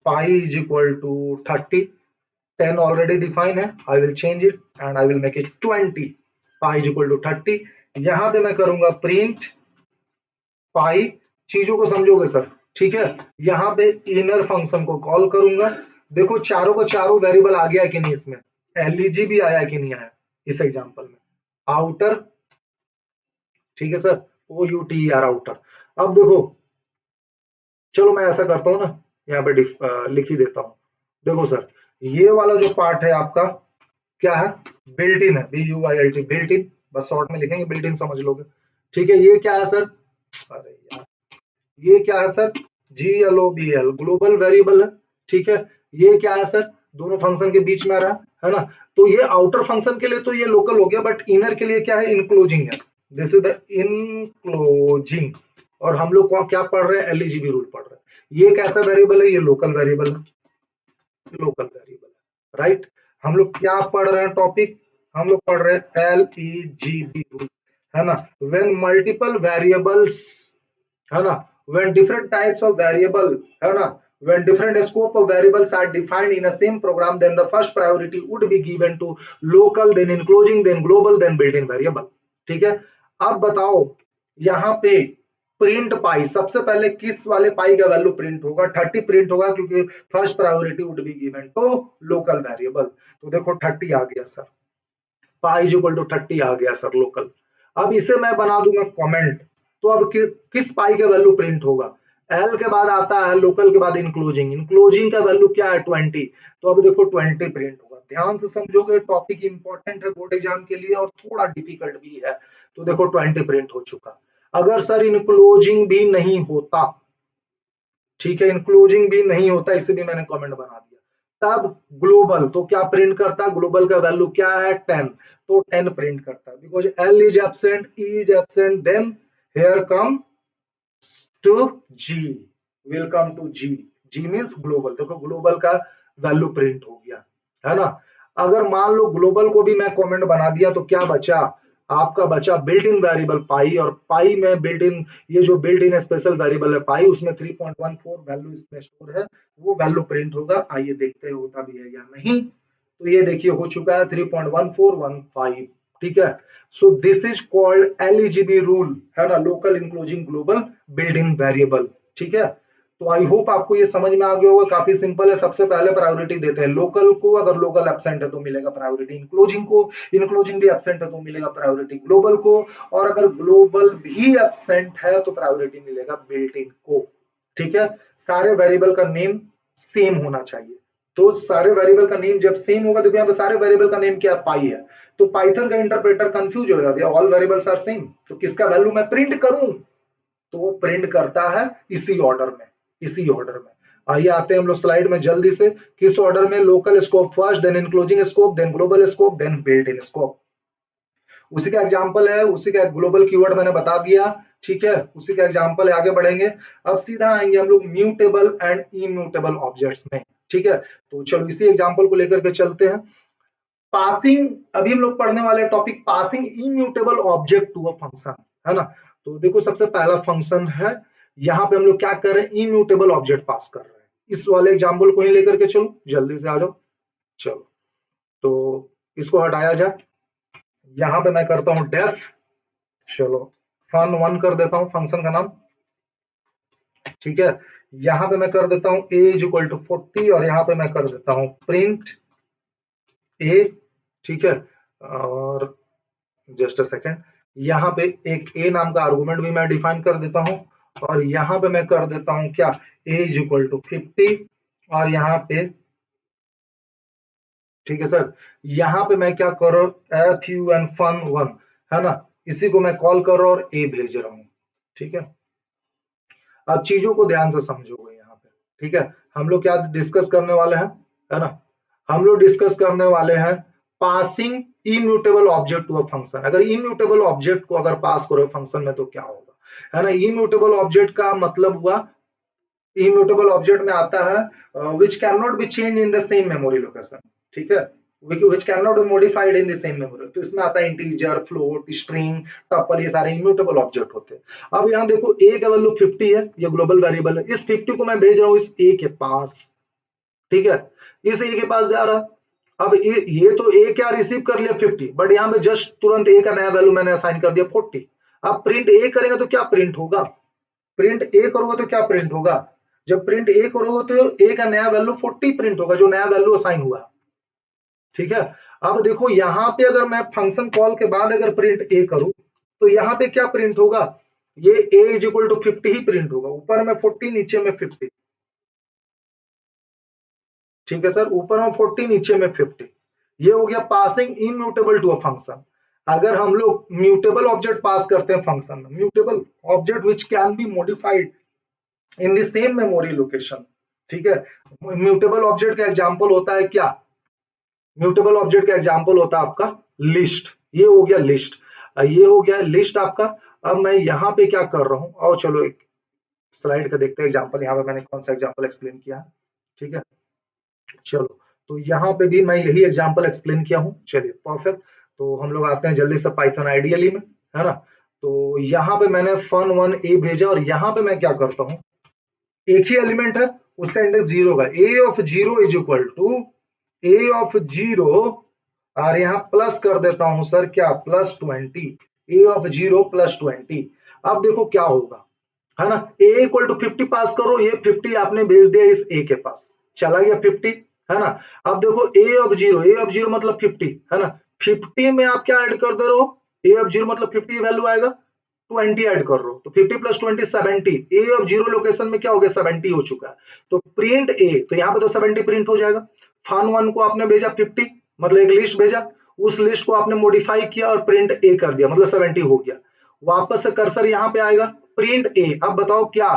pi is equal to 30। 10 already define है, I will change it and I will make it 20। Pi is equal to 30। यहाँ पे मैं करूंगा प्रिंट पाई, चीजों को समझोगे सर, ठीक है। यहाँ पे इनर फंक्शन को कॉल करूंगा। देखो चारों का चारों वेरिएबल आ गया कि नहीं, इसमें एलईजी भी आया कि नहीं आया इस एग्जांपल में। आउटर, ठीक है sir, o u t r outer. अब देखो, चलो मैं ऐसा करता हूँ ना, यहाँ पे लिख ही देता हूँ। देखो सर, ये वाला जो पार्ट है आपका क्या है, बिल्ट इन है, b u i l t, built in, बस शॉर्ट में लिखेंगे बिल्ट इन, समझ लोगे, ठीक है। ये क्या है सर, अरे यार, ये क्या है sir, g l o b l, global variable है, ठीक है। ये क्या है सर, दोनों फंक्शन के बीच में आ रहा है ना। तो ये आउटर फंक्शन के लिए तो ये लोकल हो गया, बट इनर के लिए क्या है, इनक्लोजिंग है। This is the enclosing. और हम लोग क्या पढ़ रहे हैं, एलईजीबी रूल पढ़ रहे हैं। ये कैसा वेरिएबल है, ये लोकल वेरिएबल है, लोकल वेरिएबल है, राइट। हम लोग क्या पढ़ रहे हैं टॉपिक, हम लोग पढ़ रहे हैं एलईजीबी रूल, है ना। व्हेन मल्टीपल वेरिएबल्स, है ना, when different types of variable, है ना, when different scope of variables are defined in a same program, then the first priority would be given to local, then enclosing, then global, then built-in variable, ठीक है। अब बताओ यहाँ पे print पाई, सबसे पहले किस वाले पाई का वैल्यू प्रिंट होगा, 30 प्रिंट होगा, क्योंकि first priority would be given to local variable. तो देखो 30 आ गया sir, pi is equal to 30 आ गया सर लोकल। अब इसे मैं बना दूंगा कमेंट। तो अब किस पाई का वैल्यू प्रिंट होगा, एल के बाद आता है लोकल के बाद इंक्लोजिंग, इंक्लोजिंग का वैल्यू क्या है 20। तो अब देखो 20 प्रिंट होगा। ध्यान से समझोगे, टॉपिक इंपॉर्टेंट है बोर्ड एग्जाम के लिए और थोड़ा डिफिकल्ट भी है। तो देखो 20 प्रिंट हो चुका। अगर सर इनक्लोजिंग भी नहीं होता, ठीक है, इंक्लोजिंग भी नहीं होता, इसे भी मैंने कमेंट बना दिया, तब ग्लोबल तो क्या प्रिंट करता है, ग्लोबल का वैल्यू क्या है 10। तो 10 प्रिंट करता है, because l is absent, e is absent, then here come to g, will come to g. G means global. देखो ग्लोबल का वैल्यू प्रिंट हो गया, है ना। अगर मान लो ग्लोबल को भी मैं कमेंट बना दिया, तो क्या बचा, आपका बचा बिल्ट इन वेरिएबल पाई, और पाई में बिल्ट इन, ये जो बिल्ट इन स्पेशल वेरिएबल है पाई, उसमें 3.14 वैल्यू इसमें स्टोर है, वो वैल्यू प्रिंट होगा। आइए देखते हैं होता भी है या नहीं। तो ये देखिए हो चुका है 3.1415, ठीक है। So this is called LEGB rule, है ना, local, enclosing, global, built in variable, ठीक है। तो आई होप आपको ये समझ में आ गया होगा, काफी सिंपल है। सबसे पहले प्रायोरिटी देते हैं लोकल को, अगर लोकल एब्सेंट है तो मिलेगा प्रायोरिटी इंक्लूजिंग को, इंक्लूजिंग भी एब्सेंट है तो मिलेगा प्रायोरिटी ग्लोबल को, और अगर ग्लोबल भी एब्सेंट है तो प्रायोरिटी मिलेगा बिल्ट इन को, ठीक है। सारे वेरिएबल का नेम सेम होना चाहिए। तो सारे वेरिएबल का नेम जब सेम होगा, देखो यहाँ पे सारे वेरिएबल का नेम क्या, पाई है, तो पाइथन का इंटरप्रेटर कंफ्यूज हो जाता है, ऑल वेरिएबल्स आर सेम, तो किसका वैल्यू मैं प्रिंट करूं। तो वो प्रिंट करता है इसी ऑर्डर में, इसी ऑर्डर में। आइए आते हैं हम लोग स्लाइड में जल्दी से, किस ऑर्डर में, local scope first, then enclosing scope, then global scope, then built in scope. उसी का एग्जांपल है, उसी का ग्लोबल कीवर्ड मैंने बता दिया, ठीक है, उसी का एग्जांपल है। आगे बढ़ेंगे, अब सीधा आएंगे हम लोग म्यूटेबल एंड इम्यूटेबल ऑब्जेक्ट्स में, ठीक है। तो चलो इसी एग्जांपल को लेकर के चलते हैं। पासिंग, अभी हम लोग पढ़ने वाले topic passing immutable object to a function, है ना। तो देखो सबसे पहला फंक्शन है, यहाँ पे हम लोग क्या कर रहे हैं, इम्यूटेबल ऑब्जेक्ट पास कर रहे हैं। इस वाले एग्जाम्पल को ही लेकर के चलो, जल्दी से आ जाओ। चलो, तो इसको हटाया जाए। यहां पे मैं करता हूं डेफ, चलो fun1 कर देता हूं फंक्शन का नाम, ठीक है। यहां पे मैं कर देता हूं a इज इक्वल टू 40 और यहां पे मैं कर देता हूं प्रिंट a, ठीक है। और जस्ट अ सेकेंड, यहाँ पे एक a नाम का आर्गुमेंट भी मैं डिफाइन कर देता हूं और यहाँ पे मैं कर देता हूं क्या, a इज इक्वल टू 50 और यहाँ पे, ठीक है सर, यहाँ पे मैं क्या कर रहा हूँ, fun fun1 है ना, इसी को मैं कॉल कर रहा हूँ और a भेज रहा हूँ, ठीक है। अब चीजों को ध्यान से समझोगे यहाँ पे, ठीक है। हम लोग क्या डिस्कस करने वाले हैं, है ना, हम लोग डिस्कस करने वाले हैं passing immutable object to a function. अगर इम्यूटेबल ऑब्जेक्ट को अगर पास करो फंक्शन में तो क्या होगा, है ना। इम्यूटेबल ऑब्जेक्ट का मतलब हुआ, इम्यूटेबल ऑब्जेक्ट में आता है which can not B change in the same memory location, ठीक है, which cannot be modified in the same memory। तो इसमें आता है इंटीजर, फ्लोट, स्ट्रिंग, टपल, ये सारे इम्यूटेबल ऑब्जेक्ट होते हैं। अब यहाँ देखो a का वैल्यू 50 है, ये ग्लोबल वेरिएबल है, इस 50 को मैं भेज रहा हूँ इस a के पास, ठीक है, इस a के पास जा रहा है। अब ये तो a क्या रिसीव कर लिया 50, बट यहाँ पे जस्ट तुरंत a का नया वैल्यू मैंने असाइन कर दिया 40। अब प्रिंट a करेंगे तो क्या प्रिंट होगा, प्रिंट ए करोगे तो क्या प्रिंट होगा, जब प्रिंट ए करोगे तो ए का नया वैल्यू 40 प्रिंट होगा, जो नया वैल्यू असाइन हुआ, ठीक है। अब देखो यहाँ पे अगर मैं फंक्शन कॉल के बाद अगर प्रिंट ए करूं तो यहाँ पे क्या प्रिंट होगा, ये a इज इक्वल टू 50 ही प्रिंट होगा, ऊपर में 40 नीचे में 50, ठीक है सर, ऊपर में 40 नीचे में 50। ये हो गया passing immutable to a function. अगर हम लोग म्यूटेबल ऑब्जेक्ट पास करते हैं फंक्शन में, mutable object which can be modified in the same memory location, ठीक है। म्यूटेबल ऑब्जेक्ट का एग्जांपल होता है क्या, म्यूटेबल ऑब्जेक्ट का एग्जांपल होता है आपका लिस्ट, ये हो गया लिस्ट, ये हो गया लिस्ट आपका। अब मैं यहाँ पे क्या कर रहा हूँ, और चलो एक स्लाइड का देखते हैं एग्जांपल, यहाँ पे मैंने कौन सा एग्जांपल एक्सप्लेन किया है, ठीक है। चलो, तो यहाँ पे भी मैं यही एग्जांपल एक्सप्लेन किया हूँ, चलिए परफेक्ट। तो हम लोग आते हैं जल्दी से पाइथन आइडियली में, है ना। तो यहाँ पे मैंने fun1 a भेजा और यहाँ पे मैं क्या करता हूँ, एक ही एलिमेंट है, उसका इंडेक्स 0 होगा, a of 0 is equal to a of 0 और यहाँ प्लस कर देता हूं सर क्या, प्लस 20, a ऑफ 0 प्लस 20। अब देखो क्या होगा, है ना, a इक्वल टू 50 पास करो, ये 50 आपने भेज दिया इस a के पास, चला गया 50, है ना। अब देखो a ऑफ 0 मतलब 50, है ना, 50 में आप क्या ऐड कर दे रहे हो, a ऑफ 0 मतलब 50 वैल्यू आएगा, 20 ऐड कर रहे हो, तो 50 प्लस 20 70, a ऑफ 0 लोकेशन में क्या हो गया 70 हो चुका है, तो प्रिंट a, तो यहाँ पे तो 70 प्रिंट हो जाएगा। fun1 को आपने भेजा 50, मतलब एक लिस्ट भेजा, उस लिस्ट को आपने मॉडिफाई किया और प्रिंट a कर दिया, मतलब 70 हो गया। वापस से कर्सर यहाँ पे आएगा, प्रिंट a, अब बताओ क्या,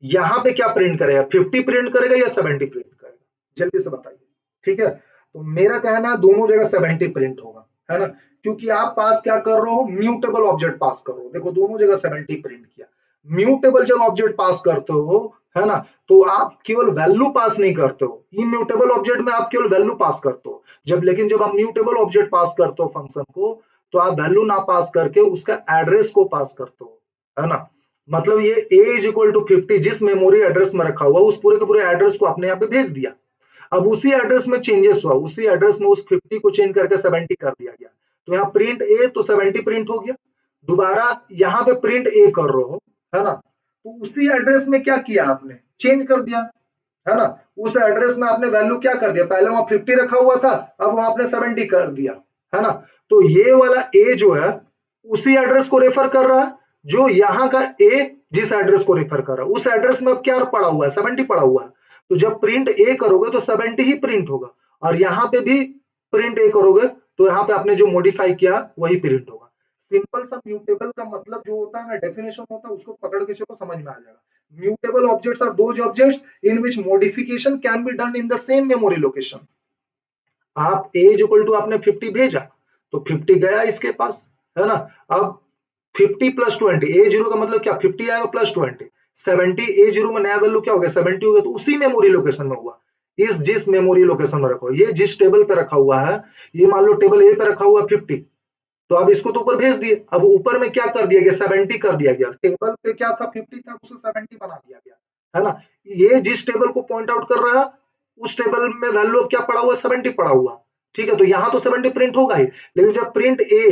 यहाँ पे क्या प्रिंट करेगा, 50 प्रिंट करेगा या 70 प्रिंट करेगा, जल्दी से बताइए, ठीक है। तो मेरा कहना है दोनों जगह 70 प्रिंट होगा, है ना, क्योंकि आप पास क्या कर रहे हो, म्यूटेबल ऑब्जेक्ट पास कर रहे हो, देखो दोनों जगह 70 प्रिंट किया। म्यूटेबल जब ऑब्जेक्ट पास करते हो, है ना, तो आप केवल वैल्यू पास नहीं करते हो, इम्यूटेबल ऑब्जेक्ट में आप केवल वैल्यू पास करते हो, जब लेकिन जब आप म्यूटेबल ऑब्जेक्ट पास करते हो फंक्शन को, तो आप वैल्यू ना पास करके उसका एड्रेस को पास करते हो, है ना। मतलब ये a इज इक्वल टू 50 जिस मेमोरी एड्रेस में रखा हुआ उस पूरे के पूरे एड्रेस को आपने यहाँ पे भेज दिया। अब उसी एड्रेस में चेंजेस हुआ, उसी एड्रेस में उस 50 को चेंज करके 70 कर दिया गया, तो यहाँ प्रिंट ए तो 70 प्रिंट हो गया, दोबारा यहाँ पे प्रिंट ए कर रहे हो, है ना, तो उसी एड्रेस में क्या किया आपने, चेंज कर दिया, है ना, उस एड्रेस में आपने वैल्यू क्या कर दिया, पहले वहां 50 रखा हुआ था, अब वहां आपने 70 कर दिया, है ना। तो ये वाला ए जो है उसी एड्रेस को रेफर कर रहा है, जो यहाँ का ए जिस एड्रेस को रेफर कर रहा है उस एड्रेस में अब क्या पड़ा हुआ है, 70 पड़ा हुआ है, तो जब प्रिंट ए करोगे तो 70 ही प्रिंट होगा, और यहाँ पे भी प्रिंट ए करोगे तो यहाँ पे आपने जो मॉडिफाई किया वही प्रिंट होगा। सिंपल सा म्यूटेबल का मतलब जो होता है ना, डेफिनेशन होता है, उसको पकड़ के चलो समझ में आ जाएगा। Mutable objects are those objects in which modification can be done in the same memory location। आप a इज इक्वल टू आपने 50 भेजा तो 50 गया इसके पास, है ना। अब 50 प्लस 20, ए जीरो का मतलब क्या 50 आएगा प्लस 20, 70, ए जीरो में नया वैल्यू क्या हो गया 70 हो गया, तो उसी मेमोरी लोकेशन में हुआ, इस जिस मेमोरी लोकेशन में रखा, ये जिस टेबल पे रखा हुआ है, ये मान लो टेबल ए पे रखा हुआ 50, तो अब इसको तो ऊपर भेज दिए, अब ऊपर में क्या कर दिया गया 70 कर दिया गया, टेबल पे क्या था 50 था उसको 70 बना दिया गया, है ना। ये जिस टेबल को पॉइंट आउट कर रहा है उस टेबल में वैल्यू क्या पड़ा हुआ, 70 पड़ा हुआ, ठीक है। तो यहां तो 70 प्रिंट होगा ही, लेकिन जब प्रिंट ए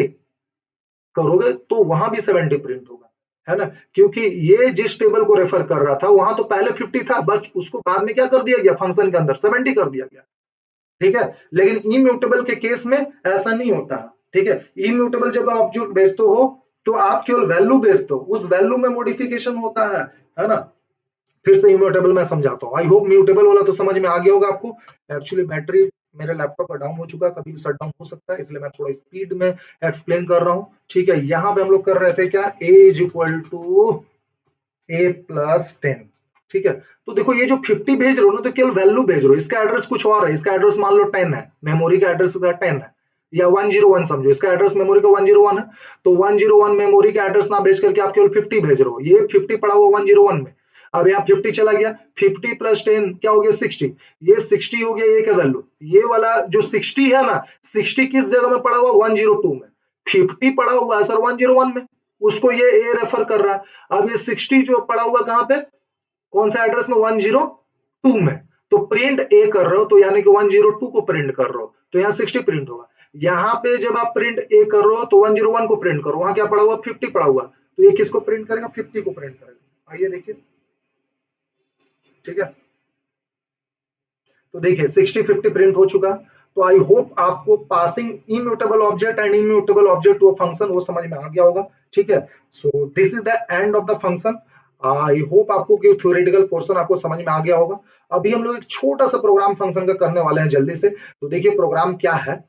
करोगे तो वहां भी 70 प्रिंट होगा, है ना। क्योंकि ये जिस टेबल को रेफर कर रहा था वहां तो पहले 50 था, बस उसको बाद में क्या कर दिया गया, फंक्शन के अंदर 70 कर दिया गया, ठीक है। लेकिन इम्यूटेबल के केस में ऐसा नहीं होता, ठीक है। इम्यूटेबल जब आप जो भेजते हो तो आप केवल वैल्यू भेजते हो, उस वैल्यू में मॉडिफिकेशन होता है ना। फिर से इम्यूटेबल मैं समझाता हूँ, आई होप म्यूटेबल वाला तो समझ में आ गया होगा आपको। एक्चुअली बैटरी मेरे लैपटॉप का डाउन हो चुका है, कभी भी शट डाउन हो सकता है, इसलिए मैं थोड़ा स्पीड में एक्सप्लेन कर रहा हूँ, ठीक है। यहाँ पे हम लोग कर रहे थे क्या, a is equal to a plus 10, ठीक है। तो देखो ये जो 50 भेज रहे हो ना, तो केवल वैल्यू भेज रहे हो, इसका एड्रेस कुछ और है, इसका एड्रेस मान लो 10 है, मेमोरी का एड्रेस 10 है, या 101 समझो, इसका एड्रेस मेमोरी का 101 है। तो 101 मेमोरी का एड्रेस ना भेज करके आप केवल 50 भेज रहे हो, ये 50 पड़ा हुआ 101 में। अब यहाँ 50 चला गया, 50 प्लस 10 क्या हो गया 60, ये 60 हो गया, ये का वैल्यू, ये वाला जो 60 है ना, 60 किस जगह में पड़ा हुआ, 102 में। 50 पड़ा हुआ है सर 101 में, उसको ये ए रेफर कर रहा है। अब ये 60 जो पड़ा हुआ कहाँ पे, कौन सा एड्रेस में, 102 में। तो प्रिंट ए कर रहे हो तो यानी कि 102 को प्रिंट कर रहे हो, तो यहाँ 60 प्रिंट होगा। यहाँ पे जब आप प्रिंट ए कर रहे हो तो 101 को प्रिंट करो, वहां क्या पड़ा हुआ, 50 पड़ा हुआ, तो ये किसको प्रिंट करेगा, 50 को प्रिंट करेगा। आइए देखिए, ठीक है। तो देखिए 60 50 प्रिंट हो चुका। तो आई होप आपको passing immutable object and immutable object to a function वो समझ में आ गया होगा, ठीक है। So this is the end of the function. I hope आपको थ्योरेटिकल पोर्शन आपको समझ में आ गया होगा। अभी हम लोग एक छोटा सा प्रोग्राम फंक्शन का करने वाले हैं जल्दी से। तो देखिए प्रोग्राम क्या है,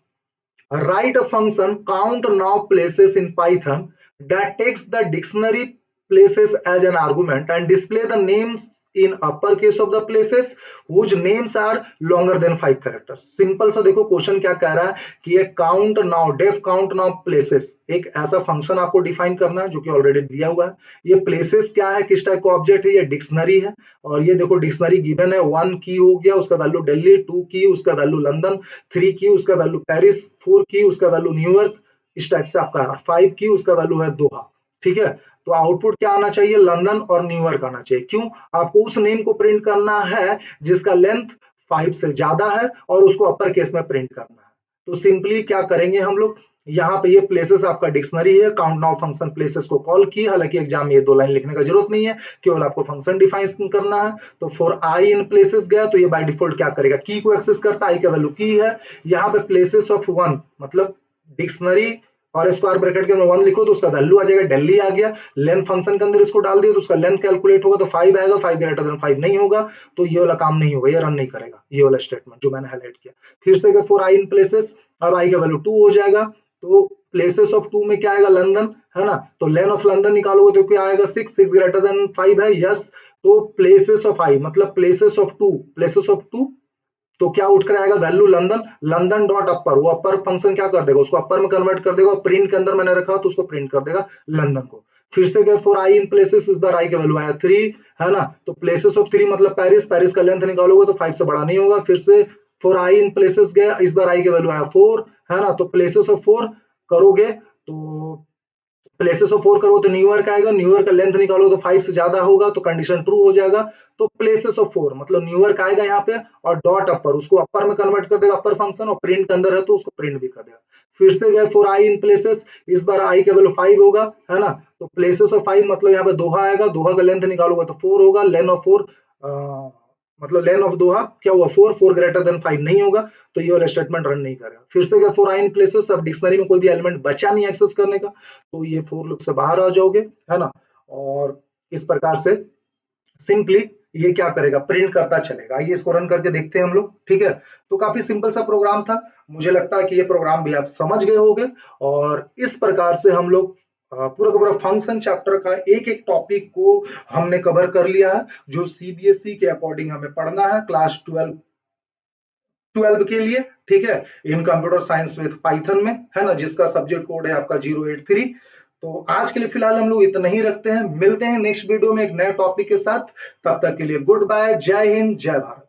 write a function count now places in Python that takes the dictionary places as an argument and display the names in uppercase of the places whose names are longer than 5 characters। Simple सा देखो question क्या कह रहा है कि ये count now, def count now places, एक ऐसा फंक्शन आपको डिफाइन करना है जो कि ऑलरेडी दिया हुआ है। ये प्लेसेस क्या है, किस टाइप का ऑब्जेक्ट है, ये डिक्शनरी है। और ये देखो डिक्शनरी गिवन है, 1 की हो गया उसका वैल्यू दिल्ली, 2 की उसका वैल्यू लंदन, 3 की उसका वैल्यू पेरिस, 4 की उसका वैल्यू न्यूयॉर्क, इस टाइप से आपका है, 5 की उसका वैल्यू है दोहा, ठीक है। तो आउटपुट क्या आना चाहिए, लंदन और न्यूयॉर्क आना चाहिए। क्यों, आपको उस नेम को प्रिंट करना है जिसका लेंथ 5 से ज्यादा है और उसको अपर केस में प्रिंट करना है। तो सिंपली क्या करेंगे हम लोग, यहाँ पे ये प्लेसेस आपका डिक्शनरी है, काउंट नाउ फंक्शन प्लेसेस को कॉल की, हालांकि एग्जाम में ये 2 लाइन लिखने का जरूरत नहीं है, केवल आपको फंक्शन डिफाइन करना है। तो फॉर आई इन प्लेसेस गया तो ये बाय डिफॉल्ट क्या करेगा, की को एक्सेस करता है, आई का वैल्यू की है। यहाँ पे प्लेसेस ऑफ 1 मतलब डिक्शनरी और स्क्वायर ब्रैकेट के अंदर 1 लिखो तो उसका वैल्यू आ जाएगा, दिल्ली आ गया। लेंथ फंक्शन के अंदर इसको डाल दिया तो उसका लेंथ कैलकुलेट होगा तो 5 आएगा, 5 ग्रेटर देन 5 नहीं होगा, तो ये वाला काम नहीं होगा, ये रन नहीं करेगा, ये वाला स्टेटमेंट जो मैंने हाईलाइट किया। फिर से फॉर आई इन प्लेसेस, अब आई का वैल्यू 2 हो जाएगा, तो प्लेसेस ऑफ 2 में क्या आएगा, लंदन, है ना। तो लेन ऑफ लंदन निकालोगे तो क्या आएगा, 6 ग्रेटर देन 5 है, यस। तो प्लेसेस ऑफ आई मतलब प्लेसेस ऑफ 2, प्लेसेस ऑफ 2, तो क्या उठ कर आएगा, वैल्यू लंदन, लंदन डॉट अपर, वो अपर फंक्शन क्या कर देगा, उसको अपर में कन्वर्ट कर देगा, प्रिंट के अंदर मैंने रखा तो उसको प्रिंट कर देगा लंदन को। फिर से गए फॉर आई इन प्लेसेस, इस बार आई का वैल्यू आया 3, है ना। तो प्लेसेस ऑफ 3 मतलब पेरिस, पेरिस का लेंथ निकालोगे तो 5 से बड़ा नहीं होगा। फिर से फॉर आई इन प्लेसेस गया, इस बार आई का वैल्यू आया 4, है ना। तो प्लेसेस ऑफ 4 करोगे तो प्लेसेस ऑफ 4 करो तो न्यूयॉर्क आएगा, न्यूयॉर्क का लेंथ निकालो तो 5 से ज्यादा होगा तो कंडीशन ट्रू हो जाएगा। तो प्लेसेस ऑफ 4 मतलब न्यूयॉर्क आएगा यहाँ पे, और डॉट अपर उसको अपर में कन्वर्ट कर देगा, अपर फंक्शन, और प्रिंट के अंदर है तो उसको प्रिंट भी कर देगा। फिर से गए फॉर आई इन प्लेसेस, इस बार आई का वैल्यू 5 होगा, है ना। तो प्लेसेस ऑफ 5 मतलब यहाँ पे दोहा आएगा, दोहा का लेंथ निकालोगे तो 4 होगा, लेन ऑफ 4 मतलब लेन ऑफ दोहा क्या हुआ 4, 4 ग्रेटर देन 5 नहीं होगा, तो ये वाला स्टेटमेंट रन नहीं करेगा। फिर से गए फॉर आई इन प्लेसेस, अब डिक्शनरी में कोई भी एलिमेंट बचा नहीं एक्सेस करने का, तो ये फोर लूप से बाहर आ जाओगे, है ना। और इस प्रकार से सिंपली ये क्या करेगा, प्रिंट करता चलेगा। आइए इसको रन करके देखते हैं हम लोग, ठीक है। तो काफी सिंपल सा प्रोग्राम था, मुझे लगता है कि ये प्रोग्राम भी आप समझ गए होंगे। और इस प्रकार से हम लोग पूरा का पूरा फंक्शन चैप्टर का एक एक टॉपिक को हमने कवर कर लिया है, जो सीबीएसई के अकॉर्डिंग हमें पढ़ना है क्लास 12 के लिए, ठीक है, इन कंप्यूटर साइंस विद पाइथन में, है ना, जिसका सब्जेक्ट कोड है आपका 083। तो आज के लिए फिलहाल हम लोग इतना ही रखते हैं, मिलते हैं नेक्स्ट वीडियो में एक नए टॉपिक के साथ। तब तक के लिए गुड बाय, जय हिंद, जय भारत।